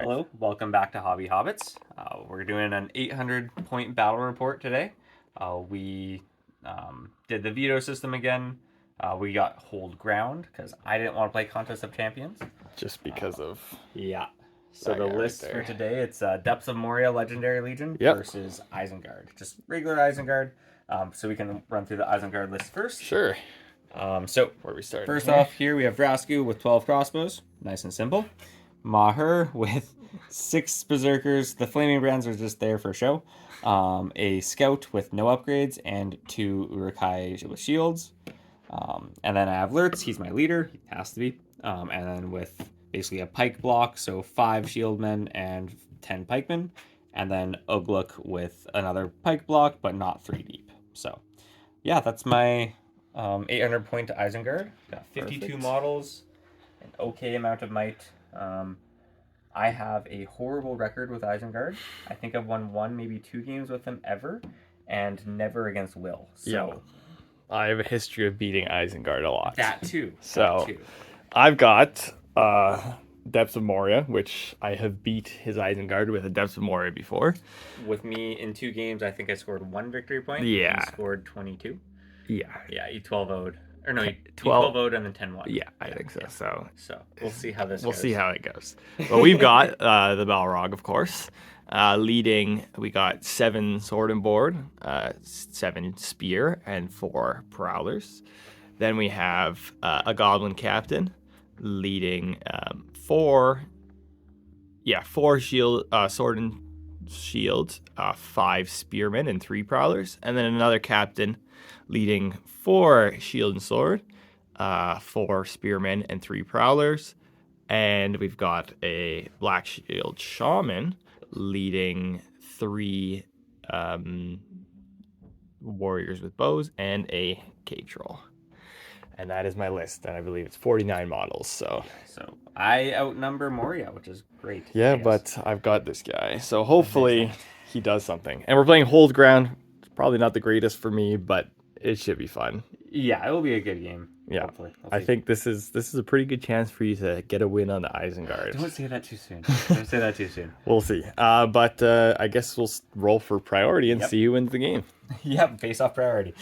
Hello, welcome back to Hobby Hobbits. We're doing an 800-point battle report today. We did the veto system again. We got hold ground because I didn't want to play Contest of Champions. Just because of... Yeah. So That the guy list right for there. today, it's Depths of Moria Legendary Legion Yep. versus Isengard. Just regular Isengard. So we can run through the Isengard list first. Sure. So Where we start? first off, here we have Vrasku with 12 crossbows. Nice and simple. Maher with 6 berserkers. The flaming brands are just there for show. A scout with no upgrades and 2 Urak with shields. And then I have Lurtz. He's my leader. He has to be. And then with basically a pike block, so 5 shieldmen and 10 pikemen. And then Ugluk with another pike block, but not 3 deep. So, yeah, that's my 800 point Isengard. Got 52 Perfect. models, an okay amount of might. I have a horrible record with Isengard. I think I've won 1, maybe 2 games with him ever, and never against Will. So Yeah. I have a history of beating Isengard a lot. that too. So- that too. I've got Depths of Moria, which I have beat his Isengard with a Depths of Moria before. With me in 2 games, I think I scored 1 victory point. Yeah. He scored 22. Yeah. Yeah, he 12-0'd. Or no, he 12 12-0'd and then 10-1. Yeah, I think so. yeah. So So we'll see how this we'll goes. see how it goes. But we've got the Balrog, of course. Leading, we got 7 sword and board, 7 spear, and 4 prowlers. Then we have a goblin captain leading 4 shield, sword and shield, 5 spearmen and 3 prowlers, and then another captain leading 4 shield and sword, 4 spearmen and 3 prowlers, and we've got a black shield shaman leading 3 warriors with bows and a cave troll. And that is my list, and I believe it's 49 models. So I outnumber Moria, which is great. yeah, I guess. but I've got this guy, so hopefully he does something. And we're playing hold ground. It's probably not the greatest for me, but it should be fun. Yeah, it will be a good game. Yeah, Hopefully. We'll I see. think this is a pretty good chance for you to get a win on the Isengard. Don't say that too soon. Don't say that too soon. We'll see. But I guess we'll roll for priority and Yep. see who wins the game. Yep, face off priority.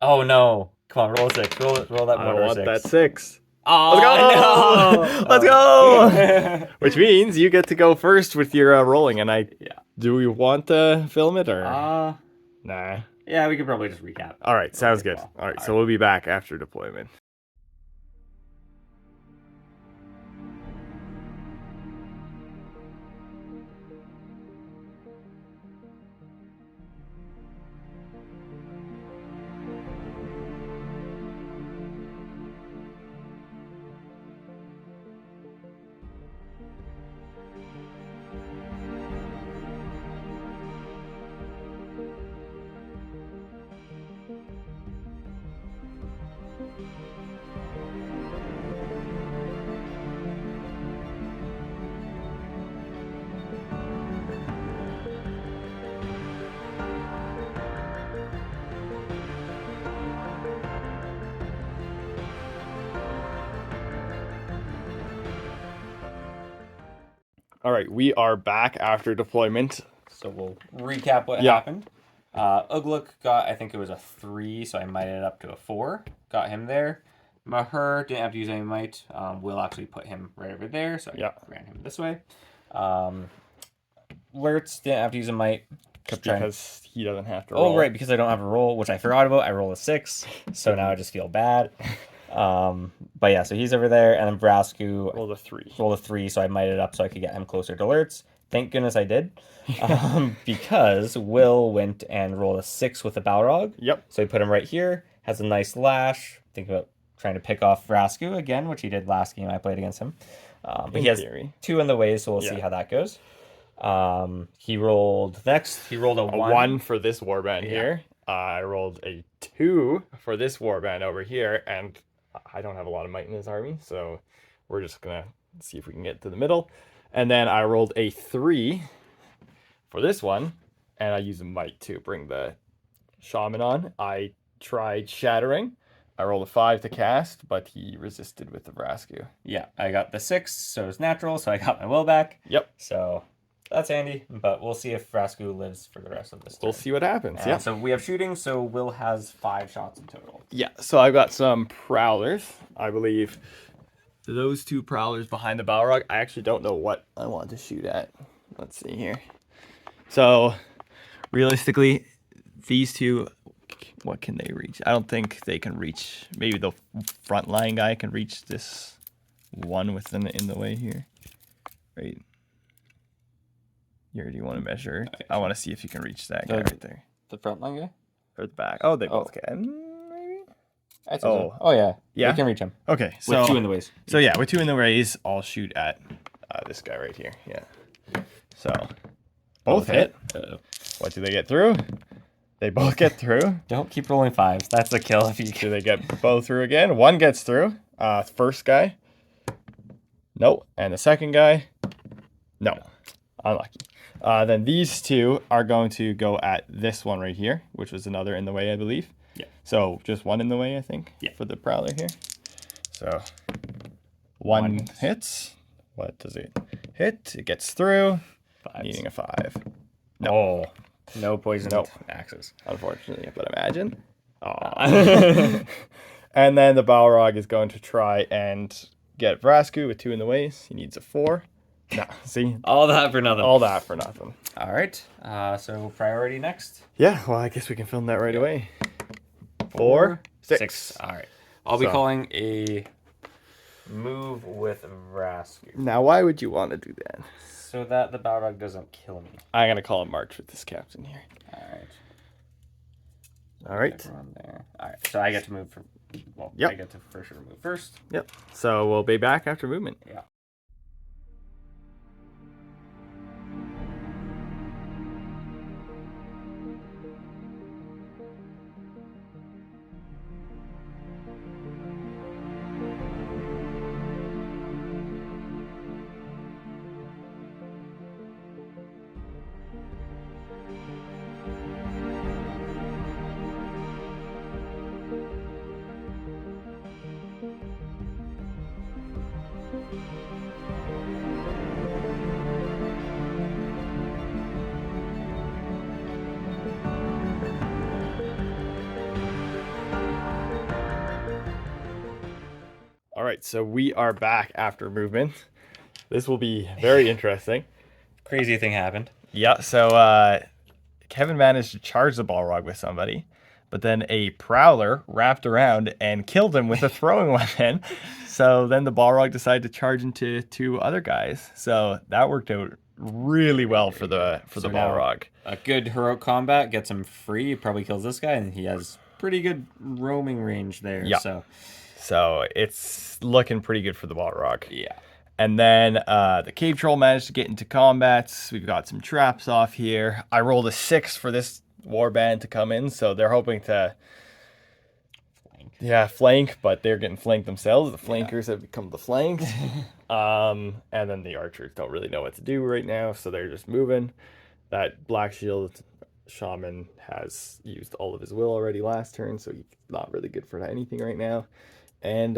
Oh no! Come on, roll a 6. Roll that I Mordor want 6. that 6. Oh, Let's go! no! Let's go! Which means you get to go first with your rolling. And Yeah. do we want to film it or Nah. nah? Yeah, we could probably just recap. All right, sounds Okay, good. well, All right, all so we'll be back after deployment. All right, we are back after deployment. So we'll recap what Yeah. happened. Ugluk got, I think it was a 3, so I mighted it up to a 4. Got him there. Maher didn't have to use any might. We'll actually put him right over there, so I Yeah. ran him this way. Lurtz didn't have to use a might. Kept trying- Because he doesn't have to roll. Oh, right, because I don't have a roll, which I forgot about. I roll a 6, so now I just feel bad. But yeah, so he's over there, and then Vrasku Roll the 3. rolled a 3, so I mighted it up so I could get him closer to Lurtz. Thank goodness I did, because Will went and rolled a 6 with the Balrog. Yep. So he put him right here, has a nice lash. Think about trying to pick off Vrasku again, which he did last game I played against him. But In he has theory. 2 in the way, so we'll see Yeah. how that goes. He rolled next. He rolled a A 1. 1 for this warband Yeah. here. I rolled a 2 for this warband over here, and I don't have a lot of might in this army, so we're just gonna see if we can get to the middle. And then I rolled a 3 for this one, and I used a might to bring the shaman on. I tried shattering, I rolled a 5 to cast, but he resisted with the Vrasku. Yeah, I got the 6, so it's natural, so I got my will back. Yep. So that's handy, but we'll see if Vrasku lives for the rest of this turn. We'll see what happens. And Yeah. so we have shooting, so Will has 5 shots in total. Yeah. So I've got some prowlers, I believe. Those 2 prowlers behind the Balrog. I actually don't know what I want to shoot at. Let's see here. So realistically, these 2, what can they reach? I don't think they can reach. Maybe the front line guy can reach this one within in the way here. Right. Here, do you want to measure? I want to see if you can reach that guy right there. The front line guy? Or the back. Oh, they both can. Maybe? I'd say so. Oh, yeah. Yeah? We can reach him. Okay. So, With 2 in the ways. So, yeah, with 2 in the raise, I'll shoot at this guy right here. Yeah. So, both hit. What do they get through? They both get through. Don't keep rolling 5s. That's the kill if you Do they get both through again? One gets through. First guy. Nope. And the second guy. No. Unlucky. Then these 2 are going to go at this one right here, which was another in the way, I believe. Yeah. So just 1 in the way, I think. Yeah. For the prowler here. So 1 hits. What does it hit? It gets through. 5s. Needing a 5. No. No poison Nope. axes. Unfortunately, but imagine. Aww. And then the Balrog is going to try and get Vrasku with 2 in the ways. He needs a 4. No, see? All that for nothing. All that for nothing. All right. So priority next. Yeah, well, I guess we can film that right away. 4, 6. All right. I'll be calling a move with Vrasku Now, why would you want to do that? so that the Balrog doesn't kill me. I'm going to call a march with this captain here. All right. All right. Everyone there. All right. So I get to move for. Well, Yep. I get to for sure move first. Yep. So we'll be back after movement. Yeah. All right, so we are back after movement. This will be very interesting. Crazy thing happened. Yeah, so Kevin managed to charge the Balrog with somebody, but then a Prowler wrapped around and killed him with a throwing weapon. So then the Balrog decided to charge into 2 other guys. So that worked out really well for the Balrog. A good heroic combat gets him free. He probably kills this guy, and he has pretty good roaming range there. Yeah. So it's looking pretty good for the Balrog. Yeah. And then the Cave Troll managed to get into combats. We've got some traps off here. I rolled a 6 for this warband to come in, so they're hoping to flank, but they're getting flanked themselves. The flankers have become the flanked. And then the archers don't really know what to do right now, so they're just moving. That Black Shield Shaman has used all of his will already last turn, so he's not really good for anything right now. And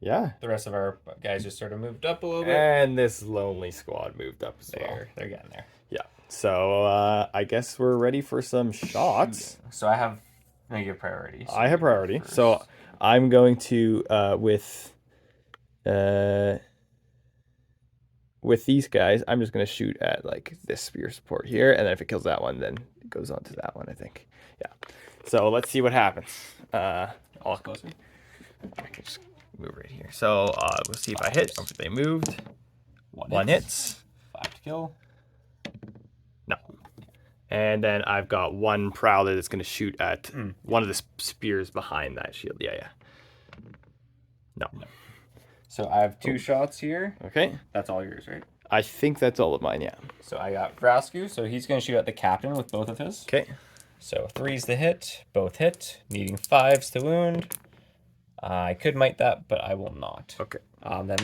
yeah. The rest of our guys just sort of moved up a little bit. And this lonely squad moved up as well. They're getting there. Yeah. So I guess we're ready for some shots. So I have negative priority. So I have priority. So I'm going to with these guys, I'm just going to shoot at like this spear support here, and then if it kills that one, then it goes on to that one, I think. Yeah. So let's see what happens. all closer. I can just move right here. So we'll see if I hit. Or if they moved. One hits. 5 to kill. No. And then I've got 1 Prowler that's going to shoot at one of the spears behind that shield. Yeah. No. So I have 2 shots here. Okay. That's all yours, right? I think that's all of mine, yeah. So I got Vrasku, so he's going to shoot at the captain with both of his. Okay. So 3's the hit, both hit, needing 5s to wound. I could might that, but I will not. Okay. Then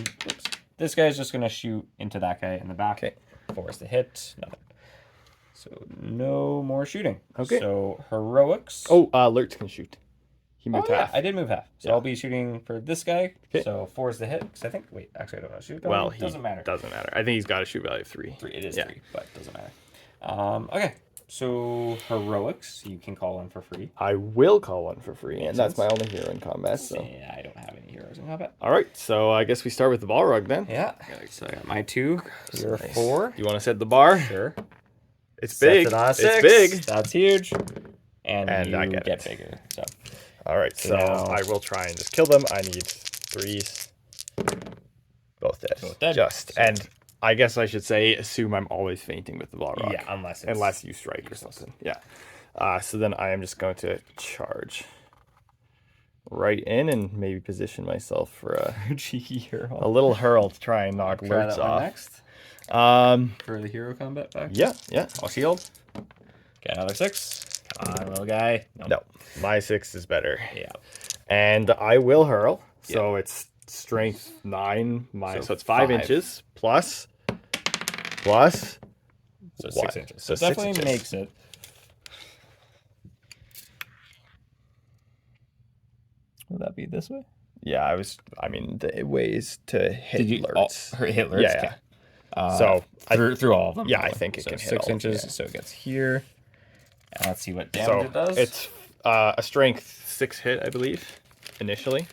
this guy's just going to shoot into that guy in the back. Okay. 4's the hit, nothing. So no more shooting. Okay. So heroics. Oh, Lurch can shoot. He moved yeah, half. I did move half. So Yeah. I'll be shooting for this guy. Okay. So 4 is the hit. Because I think, wait, actually I don't know. Shoot Well, value? Doesn't matter. Doesn't matter. I think he's got a shoot value of 3. 3. It is Yeah. 3, but doesn't matter. Okay. So heroics, you can call one for free. I will call one for free, and that's sense. my only hero in combat. So. Yeah, I don't have any heroes in combat. All right, so I guess we start with the Balrog then. Yeah. So I got my 2. Your Nice. 4. You want to set the bar? Sure. It's Sets big. it on a It's 6. big. That's huge. And you I get it. bigger. So. All right, so now- I will try and just kill them. I need 3s. Both dead. Both dead. Just and I guess I should say assume I'm always fainting with the Balrog. Yeah, unless you strike or something. Yeah. So then I am just going to charge right in and maybe position myself for a cheeky hero. a little hurl to try and knock Try Lurks that one off. next. For the hero combat back. Yeah. I'll shield. Get another 6. Come on, little guy. Nope. No, my 6 is better. Yeah. And I will hurl. So it's strength 9. So it's 5 inches plus. So 6 What? inches. So So 6 definitely inches. makes it. Will that be this way? Yeah, I mean, the ways to hit Did you Lurks. Hitler's? Yeah, yeah. So through all of them. yeah, I probably. think it so can hit 6 all of them, inches. yeah. So it gets here. And let's see what damage it does. It's a strength 6 hit, I believe, initially.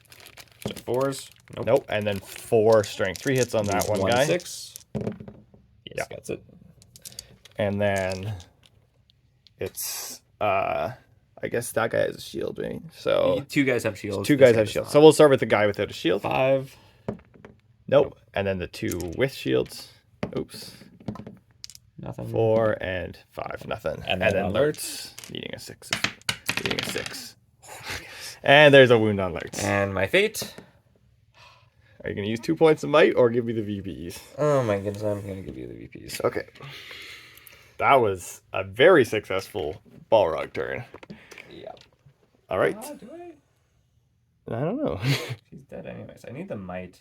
So 4s. Nope. And then 4 strength 3 hits on that one guy. 6. Yes, Yeah. that's it. And then it's I guess that guy has a shield, right? So 2 guys have shields. 2 This guys guy have does shields. not. So we'll start with the guy without a shield. 5. Nope. And then the 2 with shields. Oops. Nothing. 4 and 5. Nothing. And then then alerts. Needing a 6. Needing a 6. And there's a wound on alerts. And my fate. Are you going to use 2 points of might or give me the VPs? Oh my goodness, I'm going to give you the VPs. Okay. That was a very successful Balrog turn. Yeah. All right. Do I? I don't know. She's dead anyways. I need the might.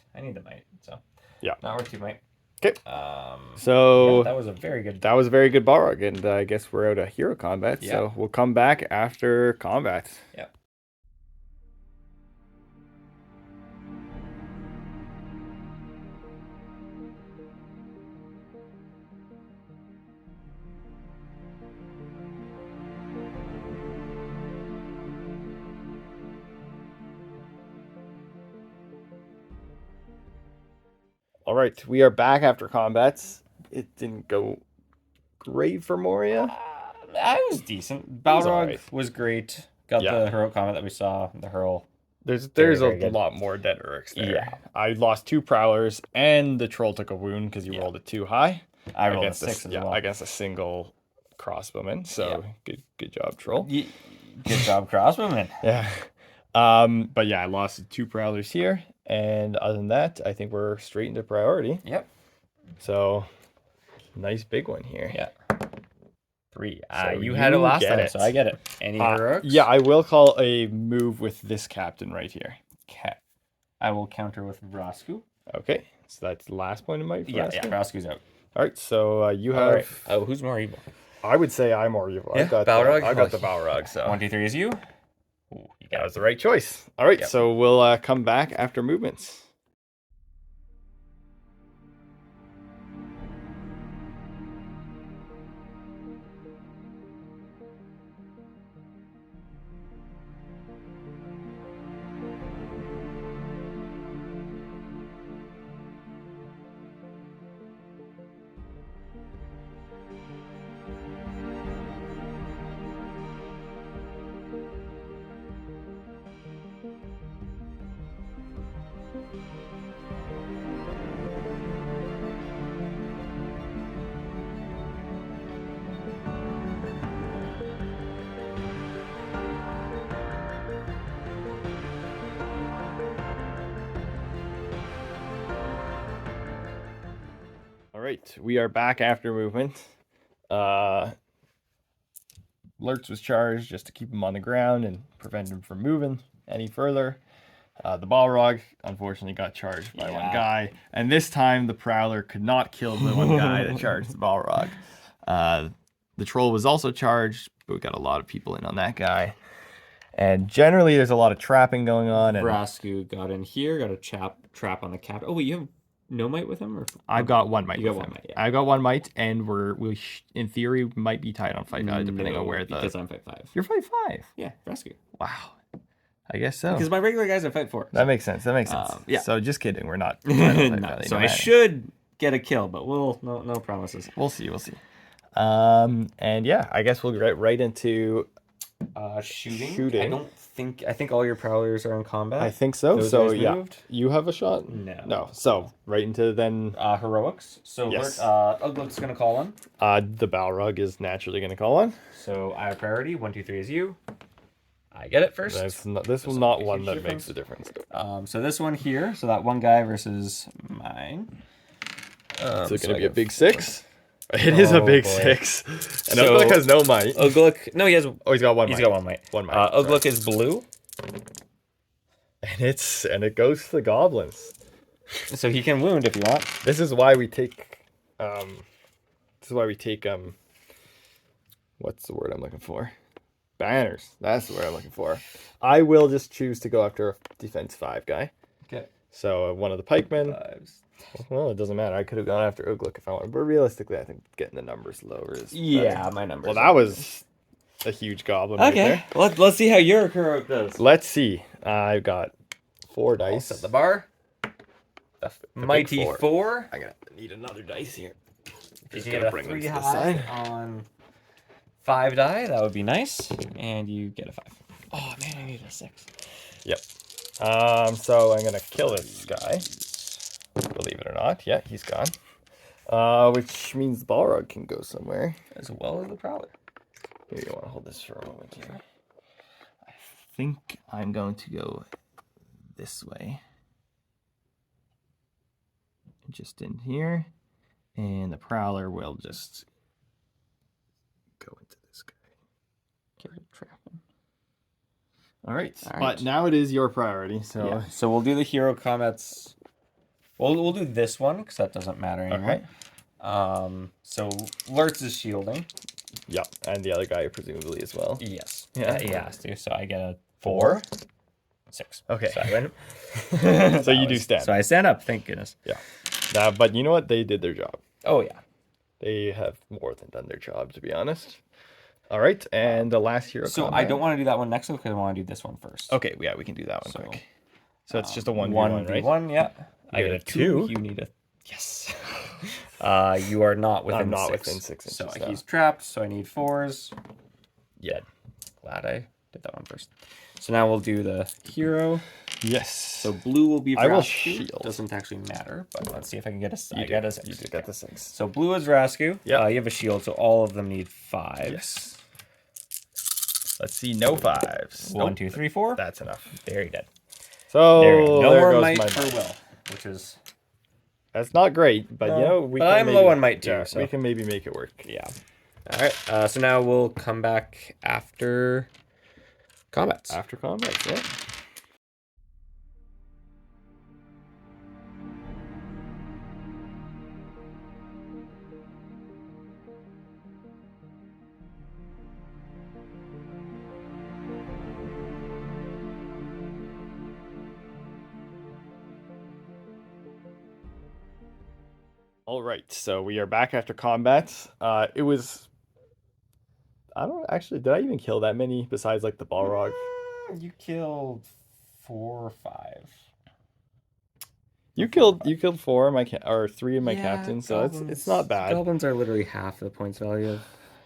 So. Yeah. Not worth 2 might. Okay. So. So Yeah, that was a very good. that was a very good Balrog, and I guess we're out of hero combat. Yeah. So we'll come back after combat. Yeah. All right, we are back after combats. It didn't go great for Moria. That was decent. was Balrog alright. was great. Got Yeah. the heroic comment that we saw. The hurl. There's very a good. lot more dead Uraks there. Yeah. I lost 2 prowlers, and the troll took a wound because you rolled it too high. I rolled a against 6 as well. against a single crossbowman. So good job, troll. Good job, crossbowman. Yeah. But yeah, I lost 2 prowlers here, and other than that, I think we're straight into priority. Yep. So nice big one here. Yeah. 3. So You had it last get time, it. so I get it. Any heroics? Yeah, I will call a move with this captain right here. Okay. I will counter with Roscoe. Okay, so that's the last point of might. For us Yeah, here? Roscoe's out. All right, so you have. All right. Oh, who's more evil? I would say I'm more evil. Yeah, Balrog? I got the Balrog. So 1, 2, 3 is you. Ooh, you that got was the right choice. All right, Yep. so we'll come back after movements. All right, we are back after movement. Lurks was charged just to keep him on the ground and prevent him from moving any further. The Balrog unfortunately got charged by one guy, and this time the Prowler could not kill the one guy that charged the Balrog. The Troll was also charged, but we got a lot of people in on that guy. And generally, there's a lot of trapping going on. And Vrasku got in here, got a trap on the cap. Oh, wait, you have no might with him? Or I've got one might. You got one might, yeah. I've got one might, and we in theory might be tied on fight value depending on where the. Because I'm fight 5. You're fight 5. Yeah, Vrasku. Wow. I guess so. Because my regular guys are fight 4. That makes sense. Yeah. So just kidding. We're not. No, so I should get a kill, but no promises. We'll see. And yeah, I guess we'll get right into shooting. I think all your prowlers are in combat. I think so. Those so guys yeah, moved? you have a shot. No. So right into then heroics. So yes. Ugluk's gonna call one. The Balrog is naturally gonna call one. So I have priority. 1, 2, 3 is you. I get it first. This is not one that makes a difference. So this one here. So that one guy versus mine. Is it gonna be a big 6? It is a big 6. And So, Ugluk has no might. Ugluk. No, he has. Oh, he's got one. He's got one might. One might. Ugluk is blue. And it goes to the goblins. So he can wound if you want. This is why we take. What's the word I'm looking for? Banners. That's the word I'm looking for. I will just choose to go after a defense 5 guy. Okay. So one of the pikemen. 5s. Well, it doesn't matter. I could have gone after Ugluk if I wanted, but realistically, I think getting the numbers lower is better. My numbers. Well, that was a huge goblin. Okay. Right Let's see how your Uruk does. Let's see. I've got 4 dice. Set the bar. The Mighty 4. I'm gonna need another dice here. If you get a 3 high on 5 die, that would be nice. And you get a 5. Oh man, I need a 6. Yep. So I'm gonna kill this guy. Believe it or not, yeah, he's gone. Which means the Balrog can go somewhere. As well as the Prowler. Here, you want to hold this for a moment here. I think I'm going to go this way. Just in here. And the Prowler will just go into this guy. Get it trapping. All right. All right. But now it is your priority. So yeah. So we'll do the hero combats. We'll do this one because that doesn't matter anymore. Okay. So Lurtz is shielding. Yep, and the other guy presumably as well. Yes. Yeah. He has to. So I get a 4. 6. Okay. So I win. So you do stand. So I stand up. Thank goodness. Yeah. Now, but you know what? They did their job. Oh yeah. They have more than done their job, to be honest. All right, and the last hero. So combat. I don't want to do that one next one because I want to do this one first. Okay, yeah, we can do that one quick. So it's just a 1v1, 1v1, right? 1, yeah. I get a 2. You need a... Yes. You are not within 6. I'm not within 6 inches. So now. he's trapped, so I need 4s. Yeah. Glad I did that one first. So now we'll do the hero. Yes. So blue will be Vrasku. I will shield. Doesn't actually matter, but let's see if I can get a... You I got a 6. You did get the 6. So blue is Vrasku. Yeah. You have a shield, so all of them need 5. Yes. Let's see, no 5s. 1, 2, 3, 4. That's enough. There you did. So There we go. No there more goes might my for might. Will, which is... That's not great, but you know, but I'm low on might too, yeah, so... we can maybe make it work. Yeah. All right. So now we'll come back after combats. After combat, yeah. All right, so we are back after combat. It was... I don't actually... Did I even kill that many besides, like, the Balrog? You killed 4 or 5. You killed 4 of my... or 3 of my Yeah, captains, so it's not bad. Goblins are literally half the points value.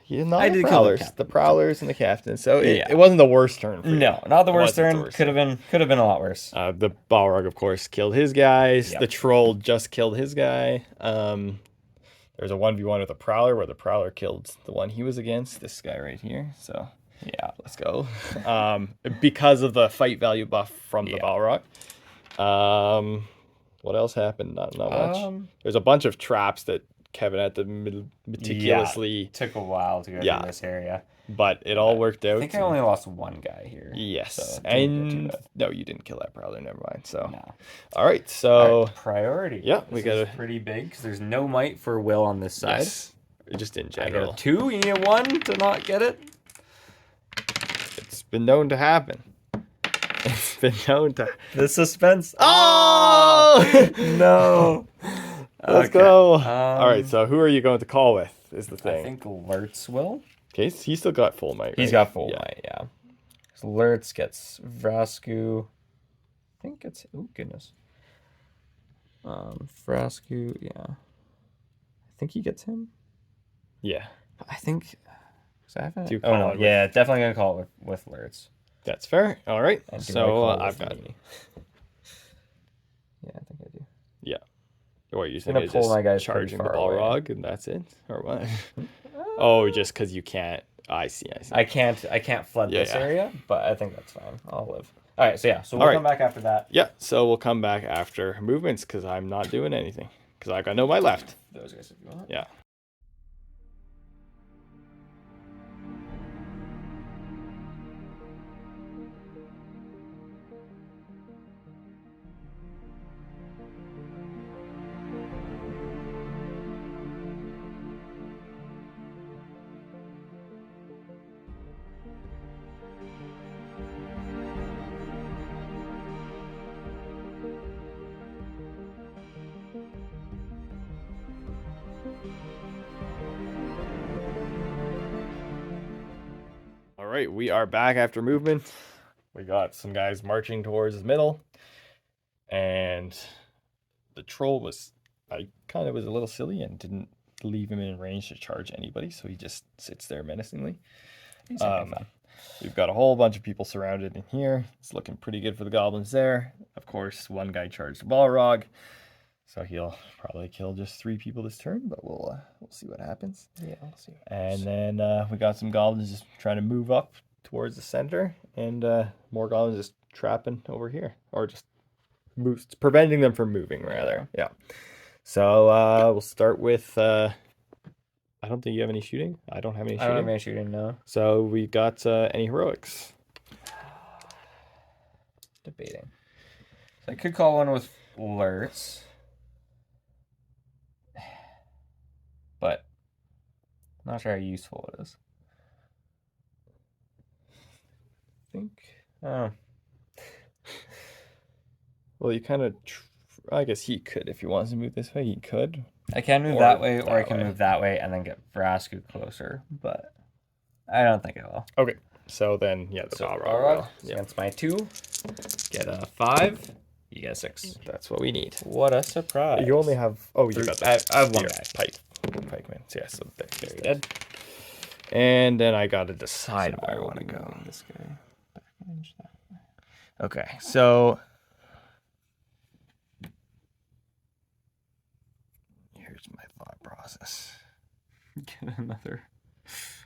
Not I the did kill the prowlers. captain. The prowlers and the captain. So Yeah. it wasn't the worst turn for you. No, not the It worst wasn't turn. the worst Could have been a lot worse. The Balrog, of course, killed his guys. Yep. The troll just killed his guy. There's a 1v1 with a prowler where the prowler killed the one he was against. This guy right here. So Yeah. let's go. Because of the fight value buff from the Yeah. Balrog. What else happened? Not much. There's a bunch of traps that Kevin had to meticulously, Took a while to go Yeah. through this area. but it all worked out. I think I only lost one guy here. Yes, So it didn't go too and bad. no, you didn't kill that prowler. Never mind. So, No. all right. So, All right, priority. yeah, we This is gotta- pretty big because there's no might for Will on this side. yes, just in I got general, a 2. You need a 1 to not get it. been known to happen. It's been known to. The suspense. Oh No. Let's Okay. go. All right. So who are you going to call with? Is the thing. I think Lurtz will. Okay. So he's still got full might. He's right? got full might, yeah. So Lurtz gets Vrasku. I think it's oh goodness. Vrasku, yeah. I think he gets him. Yeah. I think. I haven't. Do you Oh call no, it yeah, definitely gonna call it with Lurtz. That's fair. All right. And do I So call I've with got. me? Yeah, I think I do. Yeah. Or you gonna think pull my guys charging the pretty far away. Balrog and that's it, or what? Oh, just because you can't. I see. I can't flood Yeah, this yeah. area, but I think that's fine. I'll live. All right, so yeah, so we'll come back after that. Yeah. So we'll come back after movements because I'm not doing anything because I got no might left. Those guys, if you want. Yeah. All right, we are back after movement. We got some guys marching towards the middle, and the troll was, I kind of was a little silly and didn't leave him in range to charge anybody, so he just sits there menacingly. We've got a whole bunch of people surrounded in here. It's looking pretty good for the goblins there. Of course, one guy charged the Balrog, so he'll probably kill just 3 people this turn, but we'll see what happens. Yeah, I'll see. And then we got some goblins just trying to move up towards the center, and more goblins just trapping over here, or just preventing them from moving, rather. Yeah. So we'll start with. I don't think you have any shooting. I don't have any shooting. I don't have any shooting, no. So we got any heroics? Debating. So I could call one with Lurtz. But I'm not sure how useful it is. I think. Oh. Well, you kind of. I guess he could if he wants to move this way. He could. I can move that way, or I can move that way and then get Vrasku closer, but I don't think I will. Okay. So then, yeah, the Balrog. Yeah. Against my 2. Get a 5. You get a 6. That's what we need. What a surprise. You only have. Oh, you got that. I have one guy. Pikeman. Yeah, so there you dead. And then I got to decide where I want to go. This guy. Back range that way. Okay, so here's my thought process. Get another.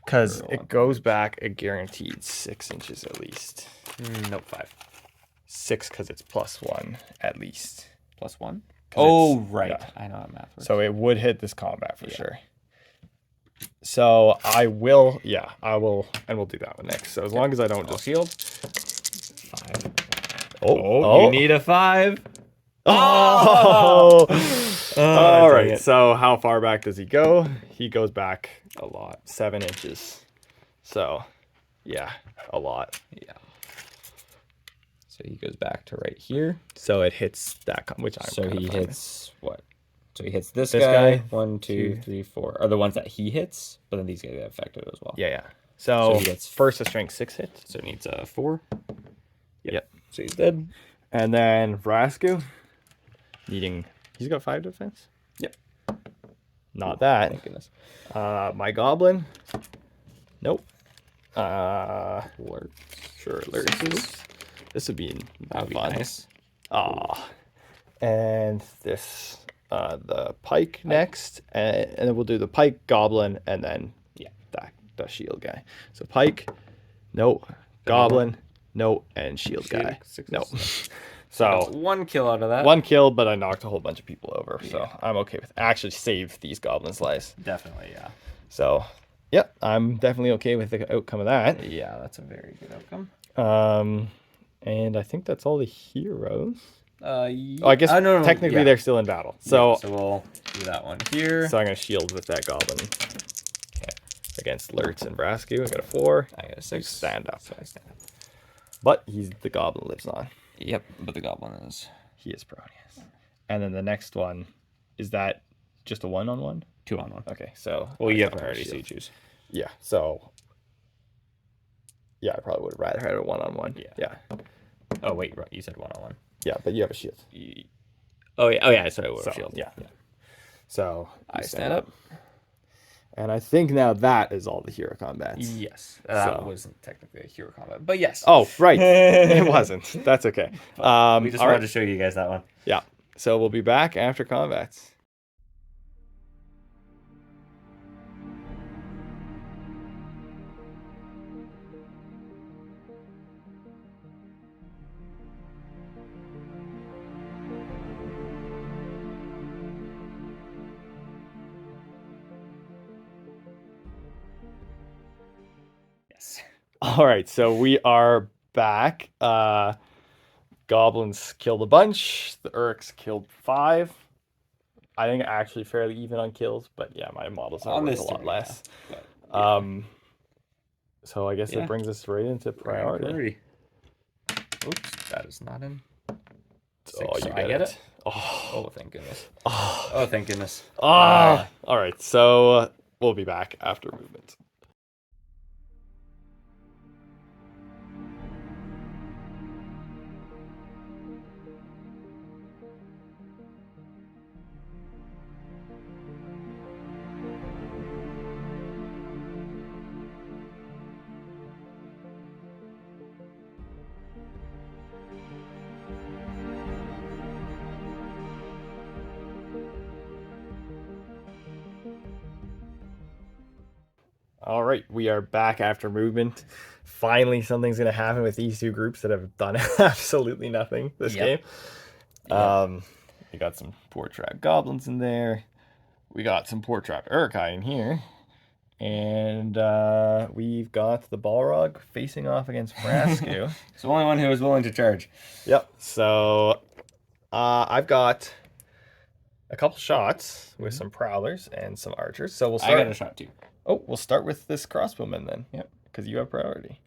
Because it goes back a guaranteed 6 inches at least. Nope, 5. 6 because it's +1 at least. +1? Oh, right. Yeah. I know how math works. So it would hit this combat for sure. So I will, I will, and we'll do that one next. So as long as I don't just shield. 5. Oh, you need a 5. Oh! All right. It. So how far back does he go? He goes back a lot, 7 inches. So, yeah, a lot. Yeah. So he goes back to right here. So it hits that, which I'm. So he hits what? So he hits this guy. 1, 2, 3, 4. Are the ones that he hits, but then these guys get affected as well. Yeah. So he gets first a strength 6 hit. So he needs a 4. Yep. So he's dead. And then Vrasku, he's got 5 defense. Yep. Not that. Thank goodness. My goblin. Nope. Alert. Sure, alerts. This would be That'd be fun. nice. And this, the pike next, and then we'll do the pike, goblin, and then the shield guy. So pike, no, goblin, no, and shield guy, no. So 1 kill out of that. 1 kill, but I knocked a whole bunch of people over, so I'm okay with. Actually, save these goblins' lives. Definitely, yeah. So, yep, I'm definitely okay with the outcome of that. Yeah, that's a very good outcome. And I think that's all the heroes. I guess technically they're still in battle. So, so we'll do that one here. So I'm gonna shield with that goblin. Okay. Against Lurtz and Vrasku. I got a 4. I got a 6. Stand up. So I stand up. But he's the goblin lives on. Yep, but the goblin is. He is prone, yes. And then the next one, is that just a 1-on-1? 2-on-1. Okay, so... Well, you have got priority, so shield. you choose. Yeah, so... Yeah, I probably would have rather had a 1-on-1. Yeah. Oh, wait, right. You said 1-on-1. Yeah, but you have a shield. Oh, yeah, I said I would have So, shield. yeah. So, I stand up. And I think now that is all the hero combats. Yes. That wasn't technically a hero combat, but yes. Oh, right. It wasn't. That's okay. We just all wanted right. to show you guys that one. Yeah. So we'll be back after combats. Yes. All right, so we are back. Goblins killed a bunch. The Uraks killed 5. I think actually fairly even on kills, but yeah, my models are worth a lot less. But, yeah. So I guess it brings us right into priority. Oops, that is not in. Oh, you I get it. Oh, Thank goodness. oh, Oh, thank goodness. all right. So we'll be back after movement. All right, we are back after movement. Finally, something's going to happen with these two groups that have done absolutely nothing this game. We got some poor trap goblins in there. We got some poor trap Urukai in here. And we've got the Balrog facing off against Frasco. It's the only one who was willing to charge. Yep. So I've got a couple shots with some prowlers and some archers. So we'll start. I got a shot too. Oh, we'll start with this crossbowman then. Yep. Because you have priority.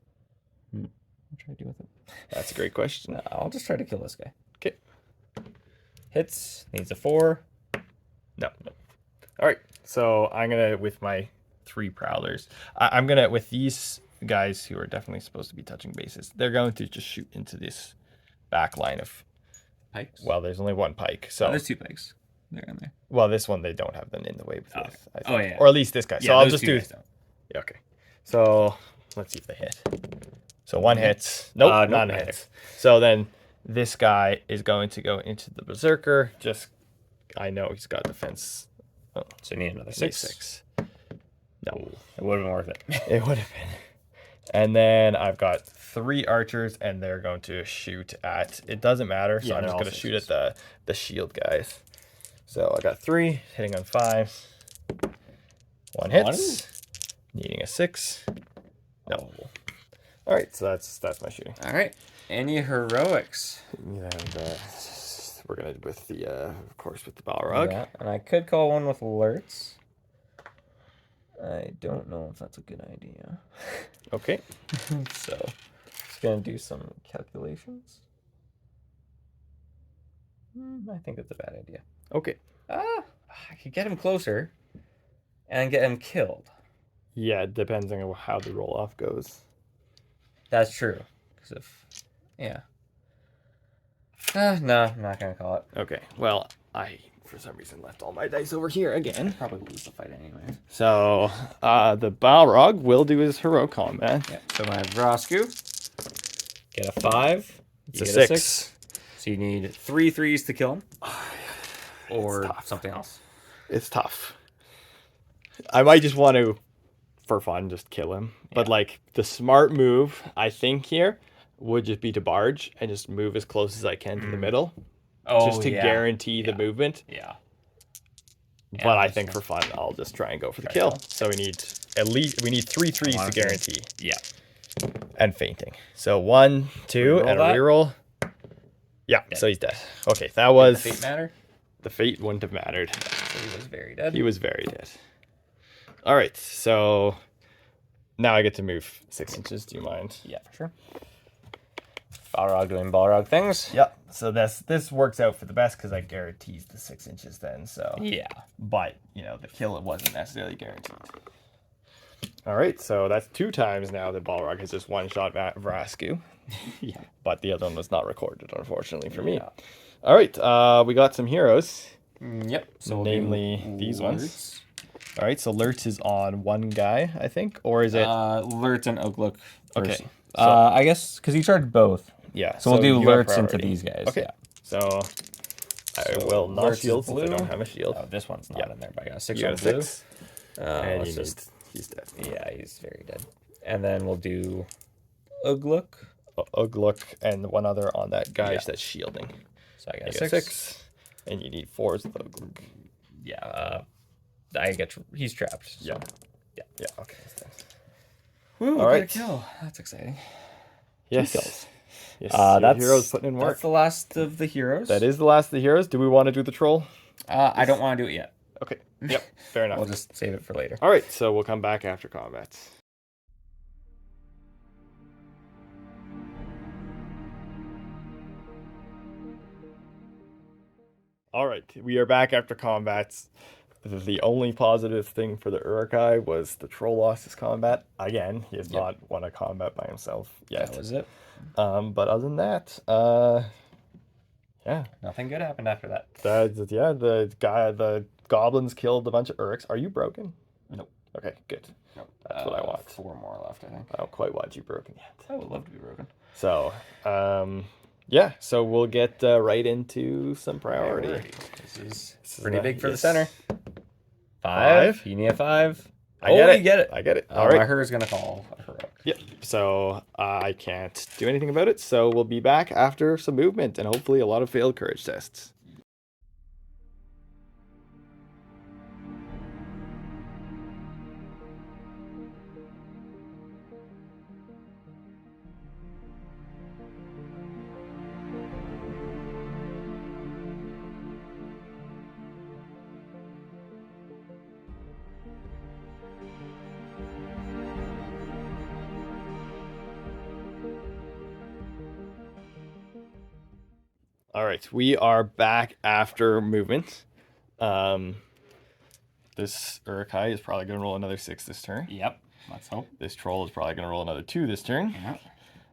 What should I do with it? That's a great question. I'll just try to kill this guy. Okay. Hits. Needs a 4. No. All right. So I'm going to, with my 3 prowlers, I'm going to, with these guys who are definitely supposed to be touching bases, they're going to just shoot into this back line of pikes. Well, there's only 1 pike. So there's 2 pikes. They're in there. Well, this one they don't have them in the way with. I think. Oh, yeah. Or at least this guy. So I'll just do. Yeah, okay. So let's see if they hit. So 1 hits. Nope, none hits. So then this guy is going to go into the berserker. Just, I know he's got defense. Oh, so you need another 6. 6. No, it would have been worth it. It would have been. And then I've got 3 archers, and they're going to shoot at. It doesn't matter. So I'm just going to shoot at the shield guys. So I got 3 hitting on 5. 1 hits. Needing a 6. No. All right, so that's my shooting. All right. Any heroics? And we're gonna with the of course with the Balrog. Yeah, and I could call one with alerts. I don't know if that's a good idea. Okay. So just gonna do some calculations. I think that's a bad idea. Okay. I could get him closer and get him killed. Yeah, it depends on how the roll off goes. That's true. Because if, no, I'm not gonna call it. Okay. Well, I for some reason left all my dice over here again. Probably lose the fight anyway. So the Balrog will do his heroic combat. Yeah. So my Vrosku get a 5. It's a 6. So you need 3 3s to kill him. Or something else. It's tough. I might just want to, for fun, just kill him. Yeah. But like the smart move, I think here, would just be to barge and just move as close as I can to the middle. Just to guarantee the movement. Yeah. But I think for fun, I'll just try and go for the kill. So we need 3 3s to guarantee. Yeah. And fainting. So 1, 2, and a reroll. Yeah, so he's dead. Okay, that was... Did the fate matter? The fate wouldn't have mattered. So he was very dead. He was very dead. All right, so now I get to move 6 inches. Do you mind? Yeah, for sure. Balrog doing Balrog things. Yep. So this works out for the best because I guarantees the 6 inches then. So Yeah. but the kill it wasn't necessarily guaranteed. All right, so that's 2 times now that Balrog has just one-shot Vrasku. Yeah. But the other one was not recorded, unfortunately for me. All right, we got some heroes. Yep. So namely these ones. All right, so Lurtz is on one guy, I think, or is it? Lurtz and Oakluk. Okay. So, I guess because you charged both. Yeah. So we'll do you have Lurtz into priority. these guys. Okay. Yeah. So I So will not Lurtz is shield since I blue. don't have a shield. Oh, this one's not in there, but I got a 6 You on got a blue. 6. And Let's you just, he's dead. yeah, he's very dead. And then we'll do Ugluk. Ugluk and one other on that guy Yeah. that's shielding. So I got You a got 6. 6. And you need 4s with Ugluk. Yeah. I get he's trapped. So. Yeah. Yeah. Yeah. Okay. Woo, All right. Kill. That's exciting. Yes. 2 kills. Yes. That's heroes putting in work. That's the last of the heroes. That is the last of the heroes. Do we want to do the troll? I don't want to do it yet. Okay. Yep. Fair enough. We'll just save it for later. All right. So we'll come back after combat. All right. We are back after combats. The only positive thing for the Urak was the troll lost his combat. Again, he has not won a combat by himself yet. That was it. But other than that, yeah. Nothing good happened after that. The goblins killed a bunch of Uraks. Are you broken? Nope. Okay, good. Nope. That's what I want. 4 more left, I think. I don't quite want you broken yet. I would love to be broken. So, yeah. So we'll get right into some priority. This is pretty big for the center. 5. 5. You need a 5. I get it. You get it. I get it. All right. My her is gonna call a heroic. Yep. So I can't do anything about it. So we'll be back after some movement and hopefully a lot of failed courage tests. All right, we are back after movement. This Urukai is probably going to roll another 6 this turn. Yep. Let's hope. This troll is probably going to roll another 2 this turn.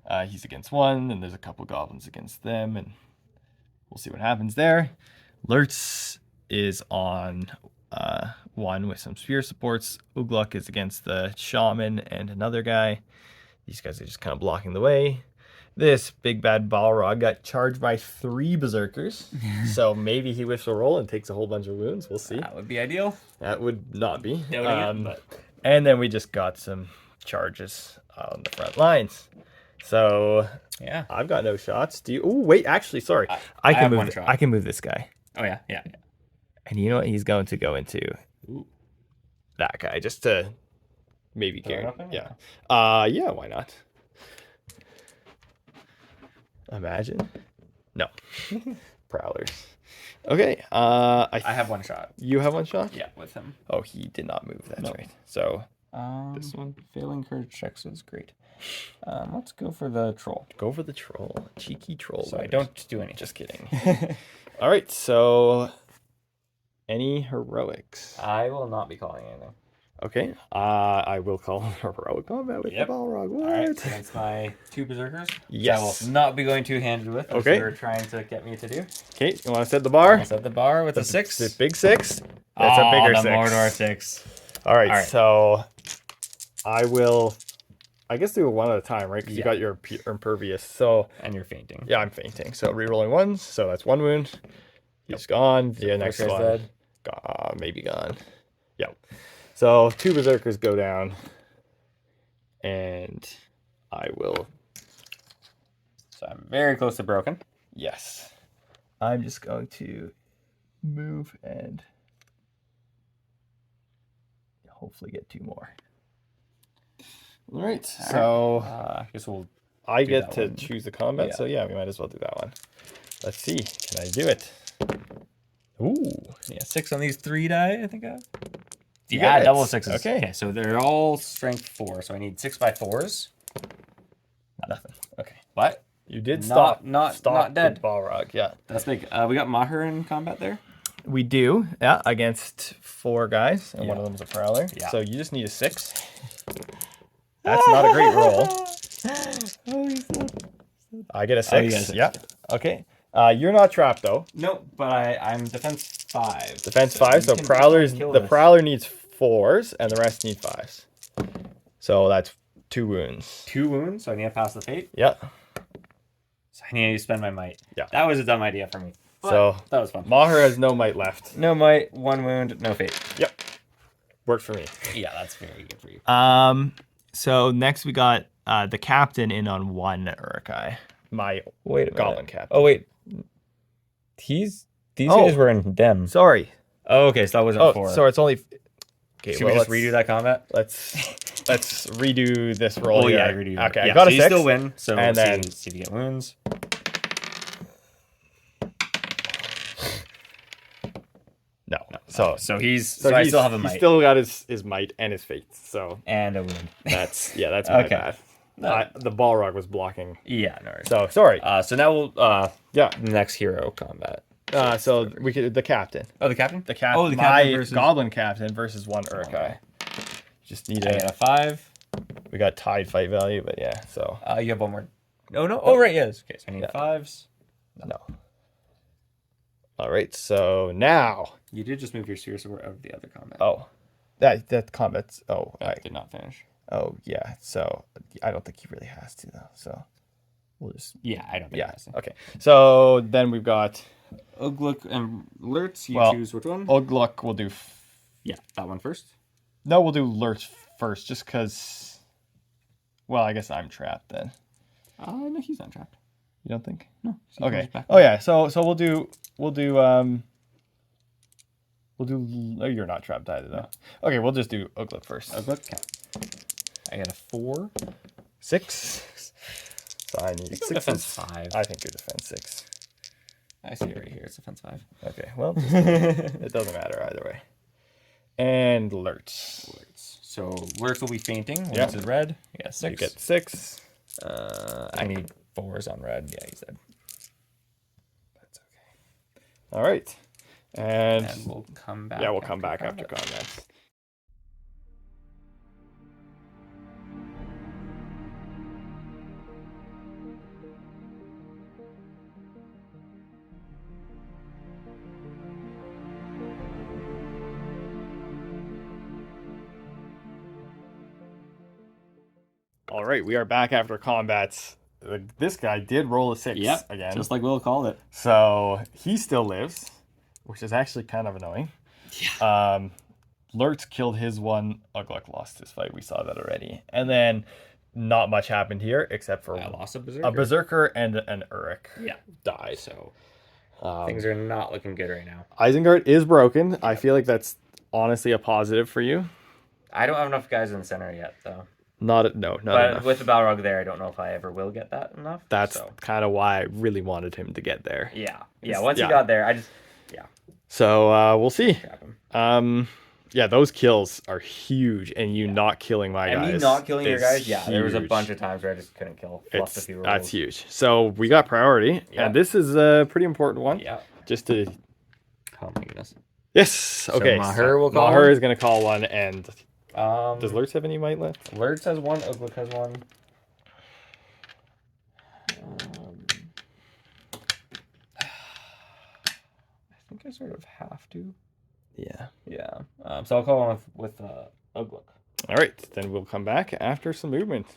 Yeah. He's against 1, and there's a couple goblins against them, and we'll see what happens there. Lurtz is on 1 with some spear supports. Ugluk is against the shaman and another guy. These guys are just kind of blocking the way. This big bad Balrog got charged by 3 berserkers, so maybe he whiffs a roll and takes a whole bunch of wounds. We'll see. That would be ideal. That would not be. But... And then we just got some charges on the front lines. So yeah, I've got no shots. Do you? Oh wait, actually, sorry. I can have move. one shot. I can move this guy. Oh yeah. And you know what? He's going to go into that guy just to maybe guarantee. Yeah. Yeah. Why not? Imagine. No. Prowlers. Okay. I have one shot. You have one shot? Yeah, with him. Oh, he did not move. That's Nope. right. So this one failing courage checks is great. Let's go for the troll. Go for the troll. Cheeky troll. So I don't do anything. Just kidding. All right. So any heroics? I will not be calling anything. Okay. I will call heroic combat with the Balrog. What? All right. Against my 2 berserkers. Yes. Which I will not be going two-handed with. Okay. You're trying to get me to do. Okay. You want to set the bar? I'll set the bar with a 6. The big 6. That's a bigger the 6. Mordor 6. All right. So I will. I guess do it one at a time, right? Because you got your impervious. So and you're fainting. Yeah, I'm fainting. So re-rolling 1s. So that's 1 wound. He's gone. The next one. Dead. Maybe gone. Yep. So 2 berserkers go down, and I will. So I'm very close to broken. Yes. I'm just going to move and hopefully get 2 more. All right. So I guess I get to choose the combat. Yeah. So yeah, we might as well do that one. Let's see. Can I do it? Ooh. Yeah, 6 on these 3 die, I think I have. You Yeah, get it. double 6s. Okay. So they're all strength 4. So I need 6 by 4s. Nothing. Okay. But You did Not stop dead. the Balrog, yeah. That's big. We got Maher in combat there. We do, yeah, against 4 guys, and one Yeah. of them's a Prowler. Yeah. So you just need a 6. That's not a great roll. I get a 6. Oh, you got a 6. Yeah. Okay. You're not trapped though. No, but I'm defense 5. Defense 5. So you can Prowler's kill the this. Prowler needs 4s, and the rest need 5s. So that's 2 wounds. 2 wounds, so I need to pass the fate. Yeah. So I need to spend my might. Yeah. That was a dumb idea for me. But So that was fun. Maher has no might left. No might, 1 wound, no fate. Yep. Worked for me. Yeah, that's very good for you. So next we got the captain in on 1 Urak. My goblin captain. Oh wait, these Oh. guys were in dem. Sorry. Oh, okay, so that wasn't Oh, 4. so it's only. Okay, Should we just redo that combat? Let's redo this roll. Oh here. yeah, redo. Okay, Yeah, I got so a you 6. still win. So and see, then see if you get wounds. no. So I still have a might He's still got his might and his fate. So and a wound. that's my Okay. bad. No. The Balrog was blocking. Yeah, no worries. So sorry. So now we'll Yeah. next hero combat. So we could the captain. Oh, the captain. The captain. Oh, the my captain versus goblin captain versus 1 Urak. Okay. Just need I got a 5. We got tied fight value, but yeah. So You have 1 more. No. Oh right, yes. Okay, so I need Yeah. 5s. no. All right. So now. You did just move your Seer Sword out of the other combat. Oh, that combat's. Oh, I did not finish. Oh yeah. So I don't think he really has to though. So we'll just. Yeah, I don't think Yeah. it has to. Okay. So then we've got Ugluk and Lurtz. You Well, choose which one. Ugluk. We'll do. Yeah, that one first. No, we'll do Lurch first, just because. Well, I guess I'm trapped then. No, he's not trapped. You don't think? No. Okay. Oh yeah. So we'll do. Oh, you're not trapped either though. No. Okay, we'll just do Ugluk first. Ugluk. I got a 4. 6. So I need 6. Defense 5. I think you're defense 6. I see it right here. It's defense 5. Okay. Well, it doesn't matter either way. And Lurch. So Lurtz will be fainting. Yeah. Lurtz is red. Yeah, 6. You get 6. I need 4s on red. Yeah, he's dead. That's okay. All right. And we'll come back. yeah, we'll come back after combat. All right, we are back after combats. This guy did roll a 6 again. Just like Will called it. So he still lives, which is actually kind of annoying. Yeah. Lurtz killed his one. Ugluk lost his fight. We saw that already. And then not much happened here except for I lost a berserker. a berserker and an Urak. Yeah. Died. So things are not looking good right now. Isengard is broken. I feel like that's honestly a positive for you. I don't have enough guys in the center yet, though. Not But enough. with the Balrog there, I don't know if I ever will get that enough. That's so. kind of why I really wanted him to get there. Yeah. Once he got there, I just So we'll see. trap him. Yeah, those kills are huge, and you not killing my guys. And me not killing your is guys, yeah. There was a huge. bunch of times where I just couldn't kill. Fluffed a few rolls. That's huge. So we got priority, Yeah. and this is a pretty important one. Yeah. Just to Oh my goodness. yes, okay. Maher will call Maher one? is gonna call one, and does Does Lurtz have any might left? Lurtz has 1, Ugluk has 1. I think I sort of have to. Yeah. Yeah. So I'll call one with Ugluk. All right, then we'll come back after some movement.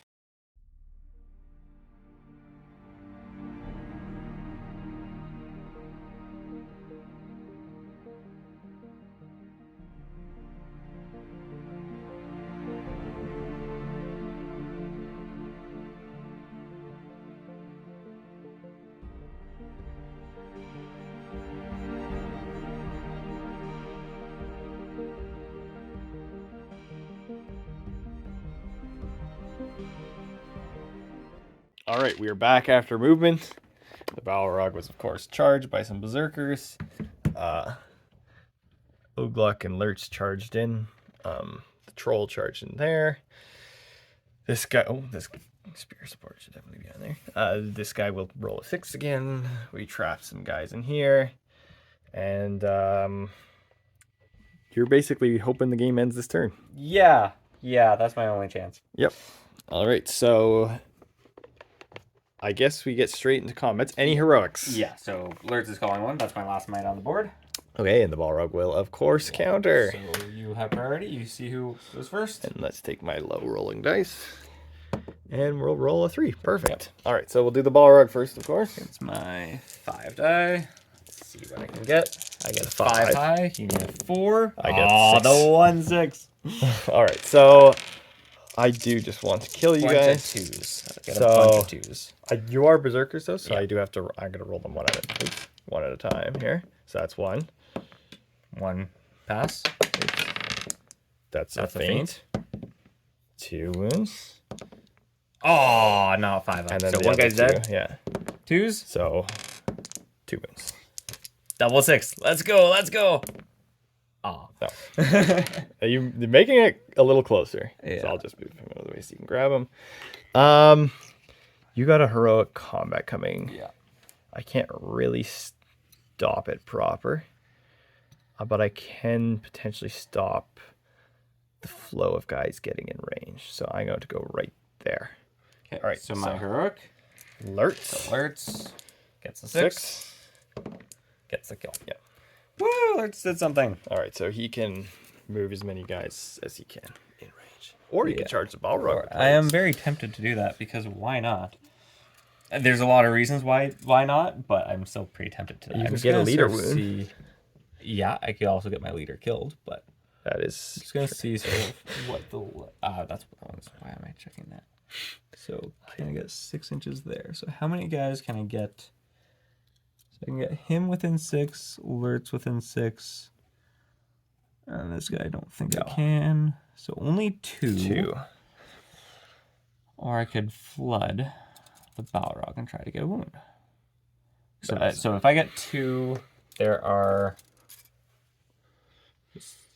All right, we are back after movement. The Balrog was, of course, charged by some berserkers. Ugluk and Lurch charged in. The troll charged in there. This guy, Spear support should definitely be on there. This guy will roll a 6 again. We trap some guys in here. And you're basically hoping the game ends this turn. Yeah, that's my only chance. Yep. All right, so I guess we get straight into comments. Any heroics? Yeah, so Lurtz is calling one. That's my last might on the board. Okay, and the Balrog will, of course, counter. So you have priority. You see who goes first. And let's take my low rolling dice. And we'll roll a 3. Perfect. Yep. All right, so we'll do the Balrog first, of course. It's my 5 die. Let's see what I can get. I get a 5 high. You get a 4. I get 6. The 1 6. All right, so I do just want to kill you guys. Twos. Get a bunch of twos. You are berserkers though, so yeah. I do have to. I'm gonna roll them one at a time here. So that's 1. 1 pass. That's a feint. 2 wounds. Oh, no, 5 up. And then so the 1 guy's dead. Yeah. 2s. So 2 wounds. Double 6. Let's go. Oh. No. You're making it a little closer. Yeah. So I'll just move him out of the way so you can grab him. You got a heroic combat coming. Yeah. I can't really stop it proper. But I can potentially stop the flow of guys getting in range. So I'm going to go right there. Okay. All right. So my heroic. Lurtz. Gets a 6. Gets the kill. Yeah. Woo! Lurtz did something. All right. So he can move as many guys as he can in range. Or he can charge the Balrog. I am very tempted to do that because why not? There's a lot of reasons why not, but I'm still pretty tempted to. You can get a leader wound. Yeah, I could also get my leader killed, but that is. I'm just gonna see sort of what the that's what that was. Why am I checking that? So can I get 6 inches there? So how many guys can I get? So I can get him within 6, Lurtz within 6, and this guy I don't think I can. So only 2. Or I could flood the Balrog and try to get a wound. So so if I get 2, there are.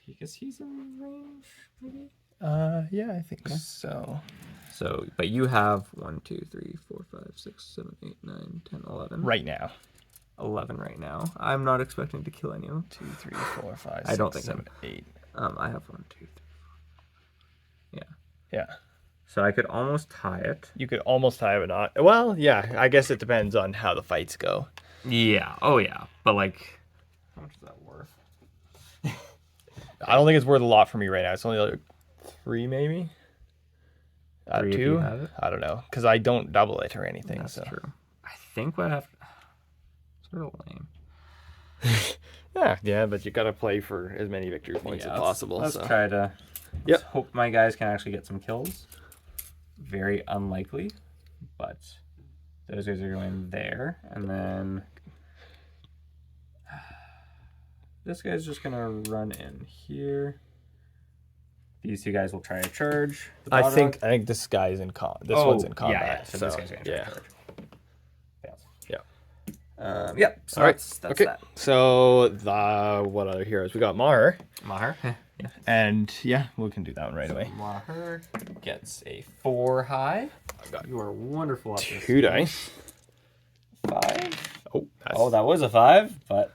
I guess he's in range, maybe? Yeah, I think so. So, but you have 1, 2, 3, 4, 5, 6, 7, 8, 9, 10, 11. Right now. 11 right now. I'm not expecting to kill anyone. 2, 3, 4, 5, 6, I don't think 7, 8. I have 1, 2, 3, 4. Yeah. Yeah. So I could almost tie it. You could almost tie it, but not. Well, yeah. I guess it depends on how the fights go. Yeah. Oh, yeah. But like, how much is that worth? I don't think it's worth a lot for me right now. It's only like 3 maybe. 3 if you have it? I don't know, because I don't double it or anything. That's so true. I think what I have. Sort of lame. yeah, but you gotta play for as many victory points as possible. Let's try to. Let's hope my guys can actually get some kills. Very unlikely, but those guys are going there, and then this guy's just gonna run in here. These 2 guys will try to charge. I think this guy's in This one's in combat. Yeah. So this guy's gonna try to charge. Fails. Yeah. Yeah. So all right. That's okay. that. So what other heroes? We got Maher. Yeah. And yeah, we can do that one right away. Maher gets a 4 high. You are wonderful at this. 2 dice. 5. Oh, that was a 5, but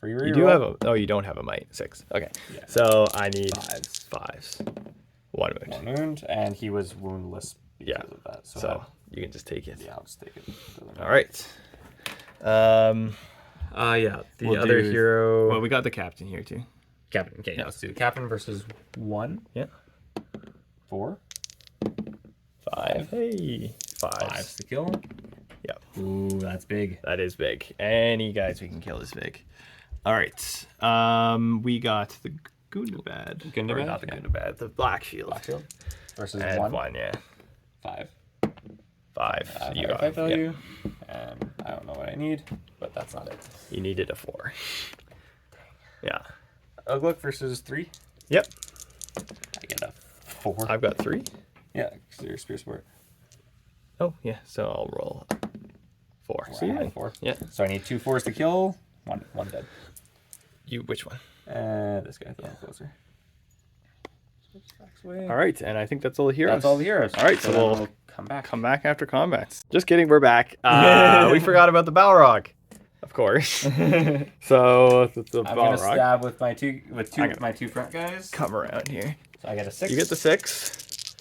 for your you do have you don't have a might. 6. Okay. Yeah. So I need 5s. 1 wound. 1 wound, and he was woundless because of that. So you can just take it. Yeah, I'll just take it. All right. Yeah. The other hero. Well, we got the captain here too. Captain. Okay, let's do the captain versus 1. Yeah. 4. 5. Hey. 5's the kill. Yep. Ooh, that's big. That is big. Any guys we can kill is big. All right. We got the Gundabad. Gundabad? Not the Gundabad. The Black Shield. Versus and 1. Yeah. 5. 5. You got value. And I don't know what I need, but that's not it. You needed a 4. Yeah. Ugluk versus 3. Yep. I get a 4. I've got 3. Yeah, because you're spear sport. Oh, yeah. So I'll roll 4. So you had 4. Yeah. So I need 2 4s to kill. One dead. Which one? This guy, closer. All right, and I think that's all the heroes. That's all the heroes. All right, so then we'll come back. after combats. Just kidding, we're back. We forgot about the Balrog, of course. So the I'm Balrog. gonna stab with my two front guys. Come around here. So I get a 6. You get the 6.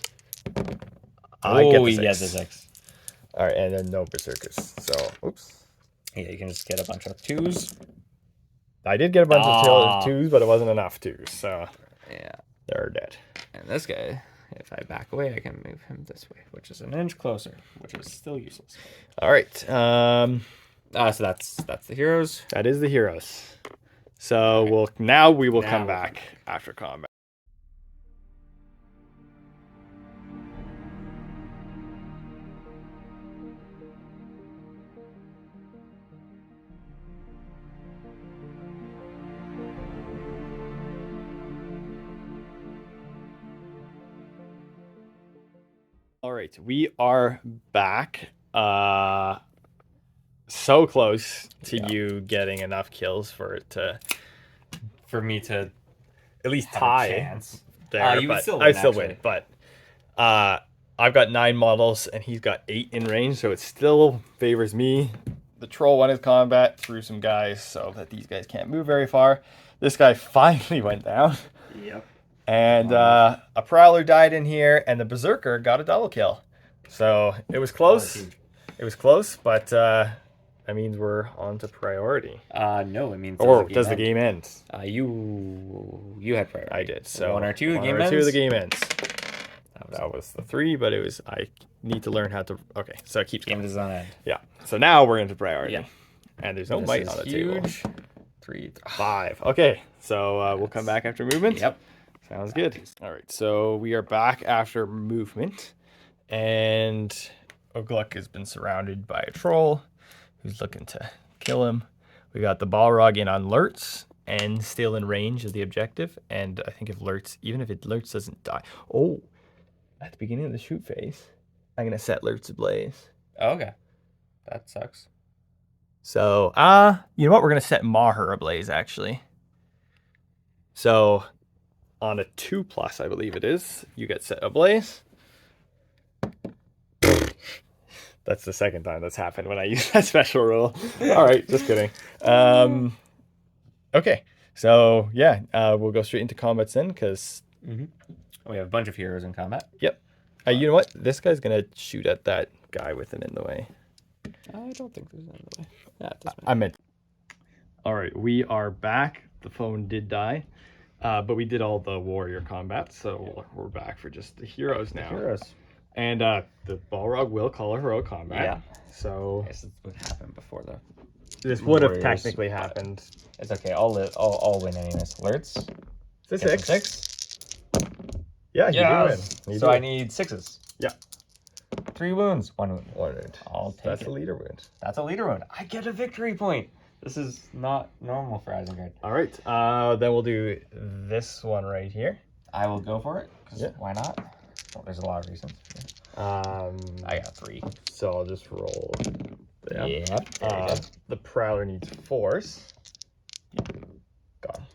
I get the 6. All right, and then no berserkers. So, oops. Yeah, you can just get a bunch of 2s. I did get a bunch of 2s, but it wasn't enough 2s, so yeah, they're dead. And this guy, if I back away, I can move him this way, which is an inch closer, which is still useless. All right. So that's the heroes. That is the heroes. So we will come back after combat. All right, we are back. So close to you getting enough kills for me to at least have tie a chance. there. You would but still I win, still actually. win, but I've got 9 models and he's got 8 in range, so it still favors me. The troll won his combat through some guys so that these guys can't move very far. This guy finally went down. Yep. And a prowler died in here, and the berserker got a double kill. So it was close. It was close, but that means we're on to priority. No, it means Does the game end? You had priority. I did. So 1 or 2, the game 1 or 2 ends. the game ends. That was the 3, but I need to learn how to. Okay, so it keeps Game going. does not end. Yeah. So now we're into priority. Yeah. And there's no This might is on the huge. table. 3. 5. Okay. So we'll come back after movement. Yep. Sounds good. All right, so we are back after movement, and Urak has been surrounded by a troll who's looking to kill him. We got the Balrog in on Lurtz and still in range of the objective, and I think even if Lurtz doesn't die. Oh, at the beginning of the shoot phase, I'm going to set Lurtz ablaze. Oh, okay. That sucks. So, you know what? We're going to set Maher ablaze, actually. So on a 2+, I believe it is, you get set ablaze. That's the second time that's happened when I use that special rule. All right, just kidding. Okay, so yeah, we'll go straight into combats then, because We have a bunch of heroes in combat. Yep. You know what? This guy's gonna shoot at that guy with him in the way. I don't think there's any way. Yeah, it doesn't I meant. All right, we are back. The phone did die, but we did all the warrior combat, so we're back for just the heroes now. heroes. And the Balrog will call a heroic combat. Yeah. So This would happen before the. this would have Warriors, technically but- happened. It's okay. I'll win anyways. Alerts. It's a Get 6. some 6. Yeah, you do Yes. win. You So do. I need 6s. Yeah. 3 wounds. 1 wound. 1 wound. I'll take That's it. a leader wound. That's a leader wound. I get a victory point. This is not normal for Isengard. All right. Then we'll do this one right here. I will go for it. 'Cause Yeah. Why not? Well, there's a lot of reasons. I got 3. So I'll just roll. Yeah. Yep. There you go. The Prowler needs force. Gone.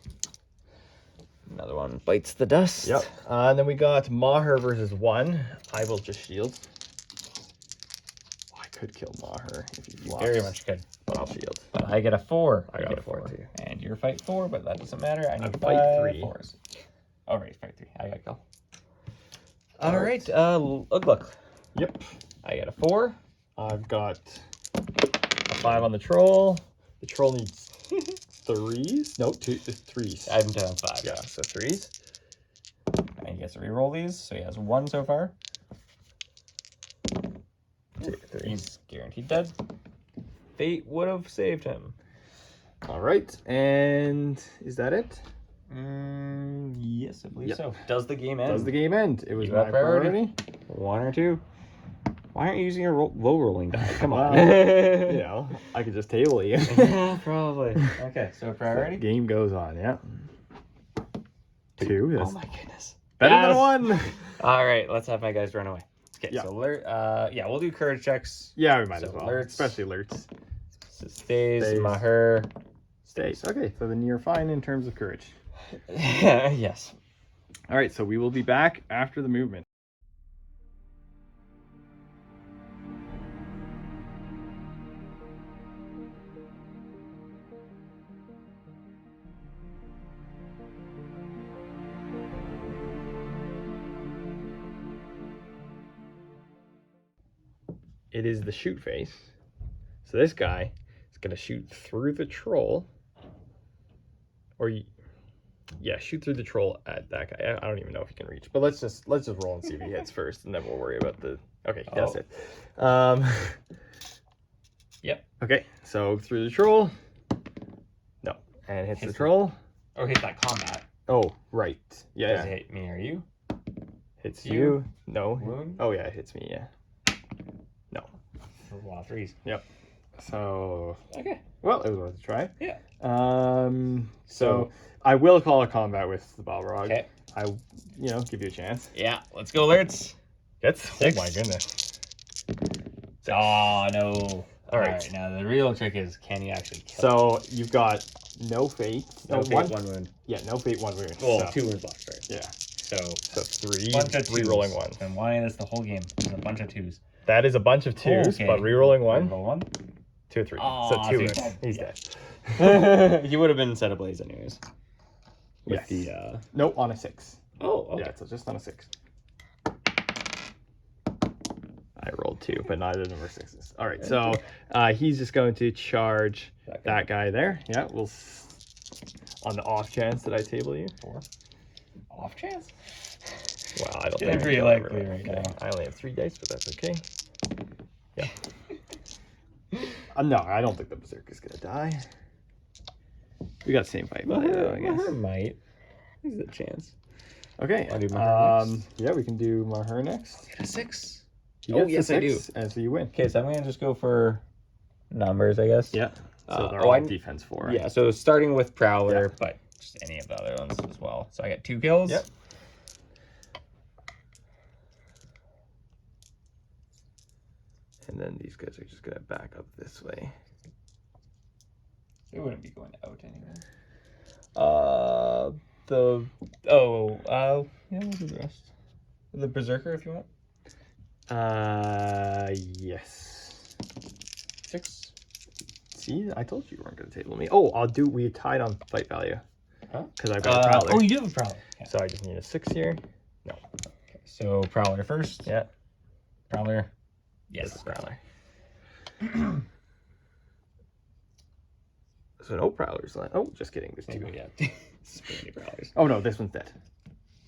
Another one bites the dust. Yep. And then we got Maher versus 1. I will just shield. Oh, I could kill Maher if he flops. Very much good. But I'll shield. But I get a 4. I You got get a 4 too. And you're fight 4, but that doesn't matter. I need fight 5 3. 4s. Oh, right. Fight 3. I got go. All All right. Look. Yep. I got a 4. I've got a 5 on the troll. The troll needs 3s. No, 3s. I'm down 5. Yeah, so 3s. And he gets to reroll these, so he has 1 so far. Take a 3. He's guaranteed dead. Fate would have saved him. All right. And is that it? Yes, I believe Yep. so. Does the game end? Does the game end? It was You got my priority. priority. 1 or 2? Why aren't you using your low rolling die? Come on. You know, I could just table you. Yeah, probably. Okay, so priority? Game goes on, yeah. 2. That's Oh my goodness. better Yes. than 1. All right, let's have my guys run away. Okay, Yeah. so alert. Yeah, we'll do courage checks. Yeah, we might So as well. alerts. Especially alerts. So stays, Stays. Maher. Stays. Okay, so then you're fine in terms of courage. Yes. All right, so we will be back after the movement. It is the shoot phase. So this guy is going to shoot through the troll. Or, yeah, shoot through the troll at that guy. I don't even know if he can reach. But let's just roll and see if he hits first, and then we'll worry about the... Okay, that's it. Yep. Okay, so through the troll. No. And hits the troll. Oh, hit that combat. Oh, right. Yeah. Does it hit me or you? Hits you. No. Wound? Oh, yeah, it hits me, yeah. No. A lot of threes. Yep. So... Okay. Well, it was worth a try. Yeah. So I will call a combat with the Balrog. Okay. I, give you a chance. Yeah. Let's go, alerts. That's... Six. Oh, my goodness. Oh, no. All right. Now, the real trick is, can you actually kill So you've got no fate. No fate, one wound. Yeah, no fate, one wound. Well, so. 2 wounds left, right? Yeah. So three. Bunch of Three twos. rolling ones. Been wanting this the whole game. There's a bunch of 2s. That is a bunch of 2s, Okay. but re-rolling one. Roll 1. 2 or 3. Oh, so 2 he's wounds. dead. He's Yeah. dead. You would have been set ablaze anyways. With Yes. No, on a 6. Oh, okay. Yeah, so just on a 6. I rolled 2, but neither of them were 6s. All right, so he's just going to charge that guy there. Yeah, on the off chance that I table you. 4. Off chance? Well, I don't Feeling think pretty it'll likely ever- right okay. now. I only have 3 dice, but that's okay. Yeah. No, I don't think the Berserker's gonna die. We got the same fight value, though, I guess. Maher might. There's a chance. Okay. Wanna do Maher next? Yeah, we can do Maher next. Get a 6. He Oh, gets the yes, I do. 6, and so you win. Okay, so I'm gonna just go for numbers, I guess. Yeah. So they're oh, all I- defense 4. Yeah, so starting with Prowler, Yeah. but just any of the other ones as well. So I got 2 kills. Yep. And then these guys are just gonna back up this way. They wouldn't be going out anyway. Yeah, we'll do the rest. The Berserker, if you want. Yes. 6. See, I told you weren't gonna table me. Oh, we tied on fight value. Huh? Because I've got a Prowler. Oh, you do have a Prowler. Okay. So I just need a 6 here. No. Okay, so Prowler first. Yeah. Prowler. Yes, Yes. Prowler. So no Prowlers left. Oh, just kidding. There's 2. Yeah. So many Prowlers. Oh no, this one's dead.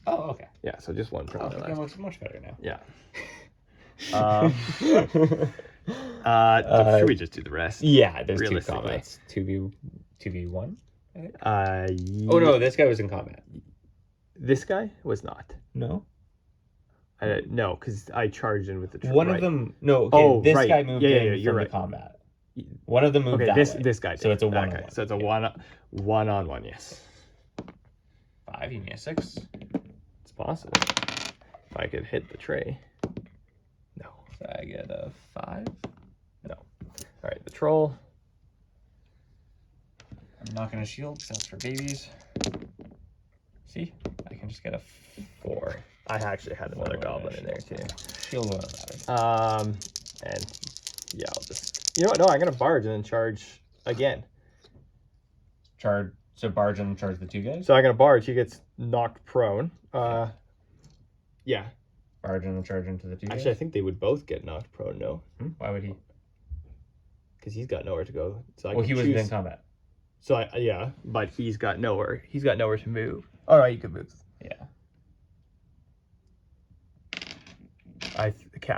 Oh, okay. Yeah, so just 1 Oh, Prowler that left. looks much better now. Yeah. Should we just do the rest? Yeah, there's 2 Realistically. combats. 2v1. Oh Oh no, this guy was in combat. This guy was not. No. No, because I charged in with the One right. of them. No. Okay, Oh, this right. guy moved Yeah, in you're from right. the combat. One of them moved Okay, that way. this guy. So did. it's a That guy. 1-on-1. So it's a one-on-one. Yes, 5. You need a 6. it's possible. If I could hit the tray. No. So I get a 5. No. All right, the troll. I'm not gonna shield because that's for babies. See, I can just get a 4. I actually had another goblin in there too. Shield one of that. And yeah, I'll just. You know what? No, I'm gonna barge and then charge again. Charge. So barge and charge the 2 guys. So I'm gonna barge. He gets knocked prone. Yeah. Barge and charge into the 2 guys. Actually, I think they would both get knocked prone. No, Why would he? because he's got nowhere to go. So I Well, can he was choose. in combat. So yeah, but he's got nowhere. He's got nowhere to move. All right, you can move. Yeah. I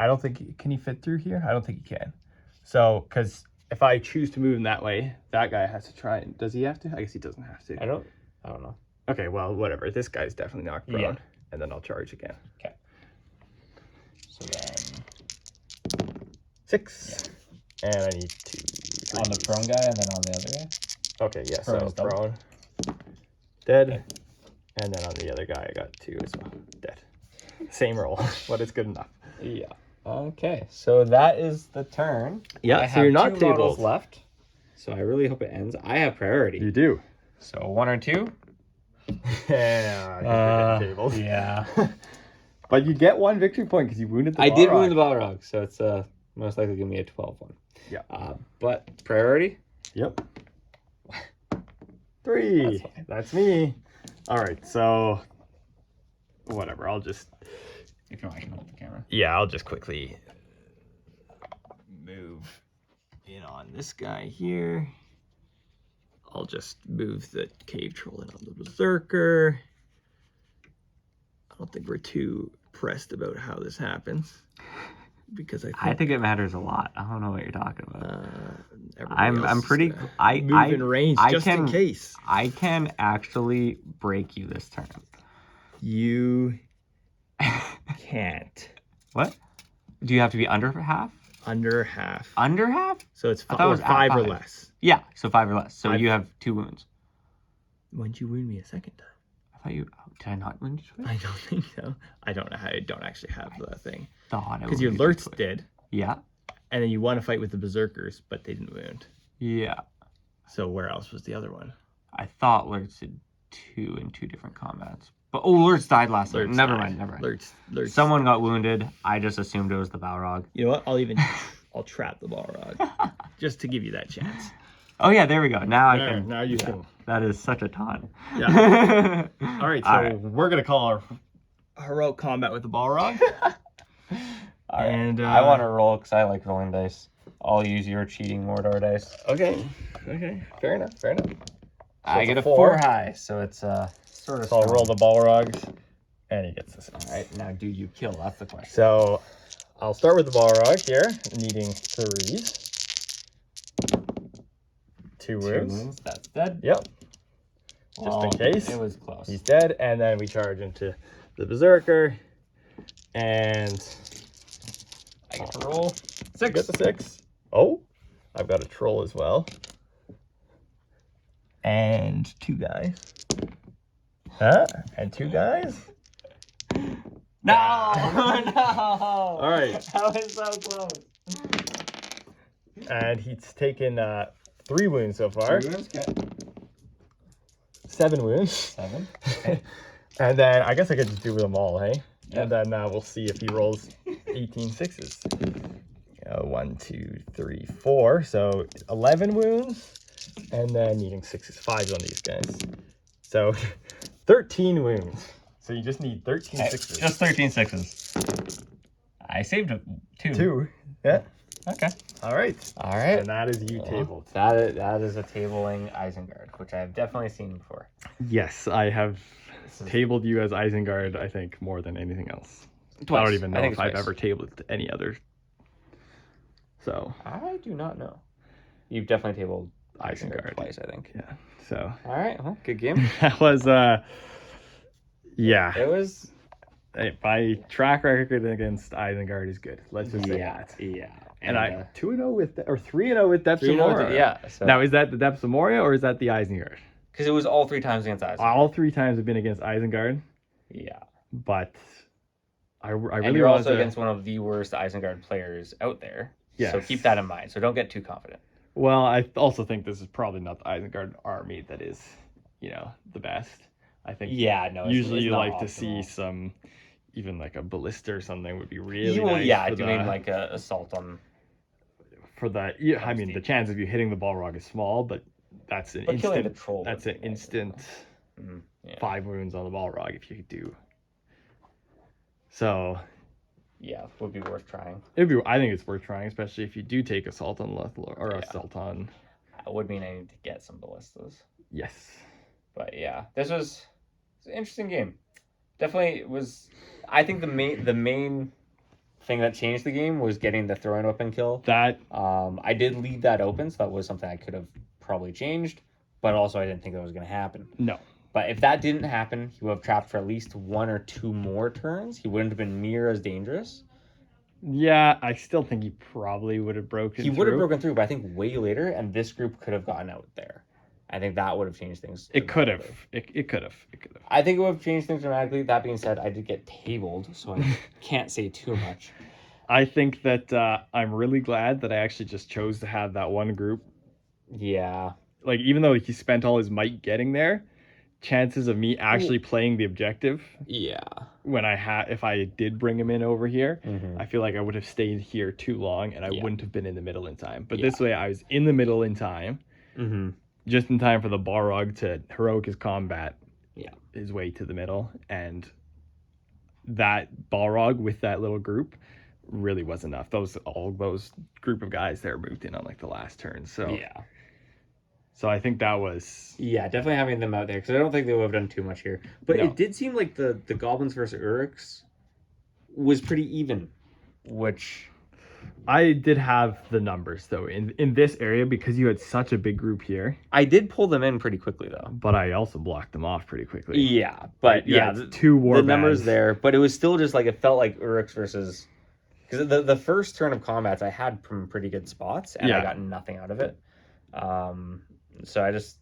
don't think can he fit through here. I don't think he can. So because if I choose to move him that way, that guy has to try. Does he have to? I guess he doesn't have to. I don't know. Okay, well, whatever. This guy's definitely knocked prone, Yeah. and then I'll charge again. Okay. So then 6, and I need 2. on the prone guy and then on the other guy. Okay, yeah. Prone So is double. prone, dead, Okay. and then on the other guy I got 2 as well, dead. Same roll, but it's good enough. Yeah. Okay. So that is the turn. Yeah, I so have you're not 2 models tabled. left. So I really hope it ends. I have priority. You do. So 1 or 2. Yeah, you're getting tabled. Yeah. But you get 1 victory point because you wounded the I did Balrog. wound the Balrog, so it's most likely give me a 12-1. Yeah. But priority? Yep. 3. That's me. All right, so whatever. I'll just. If you want, I can hold the camera. Yeah, I'll just quickly move in on this guy here. I'll just move the cave troll in on the berserker. I don't think we're too pressed about how this happens because I think it matters a lot. I don't know what you're talking about. I'm pretty. move in range just in case. I can actually break you this turn. You can't. What? Do you have to be under half? Under half. Under half? So it's I thought it was at 5 or 5. less. Yeah, so 5 or less. So I've- you have 2 wounds. When'd you wound me a second time? I thought you. Did I not wound you twice? I don't think so. I don't actually have the thing. Thought I Because your wounded you alerts twice. did, Yeah. and then you won a fight with the berserkers, but they didn't wound. Yeah. So where else was the other one? I thought Lurtz did 2 in 2 different combats. But Lurtz died last time. Lurtz Never died. mind. Lurtz. Someone got wounded. I just assumed it was the Balrog. You know what? I'll trap the Balrog just to give you that chance. Oh yeah, there we go. Now I can. Now you can. That is such a taunt. Yeah. All right, so All right. we're gonna call our heroic combat with the Balrog. All right. And I want to roll because I like rolling dice. I'll use your cheating Mordor dice. Okay. Fair enough. I it's get a a 4. 4 high, so it's sort of. So I'll roll the Balrogs, and he gets this. All right, now do you kill? That's the question. So I'll start with the Balrog here, needing 3s. 2 2 wounds. wounds. That's dead. Yep. Just in case. It was close. He's dead, and then we charge into the berserker, and I get to roll. 6. Get the 6. Oh, I've got a troll as well. And 2 guys. And 2 guys. No! No! All right. That was so close. And he's taken 3 wounds so far. 3 wounds, okay. 7 wounds. 7. And then I guess I could just do them all, hey? Yep. And then we'll see if he rolls 18 6s. 1, 2, 3, 4. So 11 wounds. And then needing 6s, 5s on these guys. So 13 wounds. So you just need 13 6s. Just 13 6s. I saved 2. 2. Yeah. Okay. All right. All right. And that is you tabled. That is a tabling Isengard, which I've definitely seen before. Yes, I have tabled you as Isengard, I think, more than anything else. Twice. I don't even know think if it's I've twice. ever tabled any other. So, I do not know. You've definitely tabled Isengard. twice, I think. Yeah. So, All right. Well, good game. that was, yeah. It was. My track record against Isengard is good. Let's just say that. Yeah. And I 2-0 with, or 3-0 with Depths of 3-0 Moria. yeah. So, Now, is that the Depths of Moria or is that the Isengard? because it was all 3 times against Isengard. All 3 times have been against Isengard, Yeah. but I really And you're wanted also to- against one of the worst Isengard players out there. So Yes. keep that in mind. So don't get too confident. Well, I also think this is probably not the Isengard army that is, the best. I think Yeah, no. usually it's you not like to optimal. see some, even like a ballista or something would be really Well, nice. yeah, for doing the, like a assault on. for the. Yeah, I mean, the chance of you hitting the Balrog is small, but that's an But killing instant. the troll. That's would an be nice. instant Yeah. 5 wounds on the Balrog if you do. So Yeah, would be worth trying. I think it's worth trying, especially if you do take assault on Lothlor or assault on. That would mean I need to get some ballistas. Yes. But yeah, this was an interesting game. Definitely was. I think the main thing that changed the game was getting the throwing weapon kill. That I did leave that open, so that was something I could have probably changed. But also, I didn't think that was going to happen. no. But if that didn't happen, he would have trapped for at least 1 or 2 more turns. He wouldn't have been near as dangerous. Yeah, I still think he probably would have broken. He would have through. broken through, but I think way later, and this group could have gotten out there. I think that would have changed things. It could have. dramatically. It could have. It could have. I think it would have changed things dramatically. That being said, I did get tabled, so I can't say too much. I think that I'm really glad that I actually just chose to have that one group. Yeah. Like, even though he spent all his might getting there, chances of me actually playing the objective Yeah. if I did bring him in over here, Mhm. I feel like I would have stayed here too long and I Yeah. wouldn't have been in the middle in time. But Yeah. this way I was in the middle in time, Mm-hmm. just in time for the Balrog to heroic his combat Yeah. his way to the middle. And that Balrog with that little group really was enough. All those group of guys there moved in on like the last turn. So Yeah. So I think that was Yeah, definitely having them out there because I don't think they would have done too much here. But No. it did seem like the goblins versus Uraks was pretty even, which I did have the numbers though in this area because you had such a big group here, I did pull them in pretty quickly though. but I also blocked them off pretty quickly. Yeah, but You yeah, had two war the numbers bands. there, but it was still just like it felt like Uraks versus because the first turn of combats I had from pretty good spots and I Yeah. got nothing out of it. So I just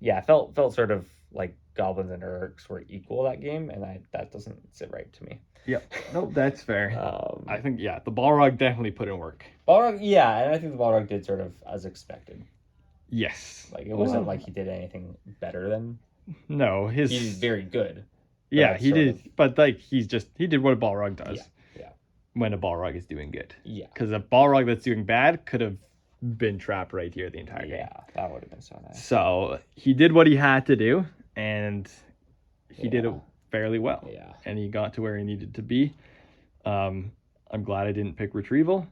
I felt sort of like goblins and Uraks were equal that game, and that doesn't sit right to me. Yep. Nope, that's fair. I think the Balrog definitely put in work. Balrog, yeah, and I think the Balrog did sort of as expected. Yes. Like it wasn't like he did anything better than. No, He's very good. Yeah, that's he sort did, of- but like he did what a Balrog does. Yeah. When a Balrog is doing good. Yeah. Because a Balrog that's doing bad could have been trapped right here the entire game. Yeah, that would have been so nice. So he did what he had to do, and he did it fairly well. Yeah. And he got to where he needed to be. I'm glad I didn't pick retrieval,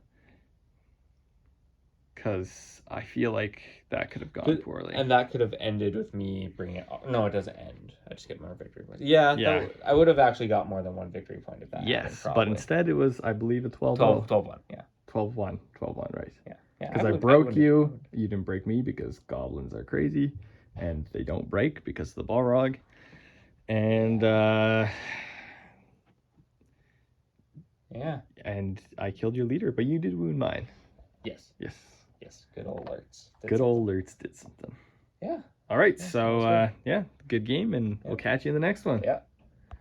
because I feel like that could have gone poorly. And that could have ended with me bringing it. No, it doesn't end. I just get more victory points. Yeah. Yeah. I would have actually got more than one victory point if that happened, Yes, probably. but instead it was, I believe, a 12-1. 12-1, yeah. 12-1, right? Yeah. Because I broke you, you didn't break me because goblins are crazy, and they don't break because of the Balrog. And yeah. And I killed your leader, but you did wound mine. Yes. Yes. Good old alerts. Good old alerts did something. Yeah. All right, Yeah, so good game, and we'll catch you in the next one. Yeah.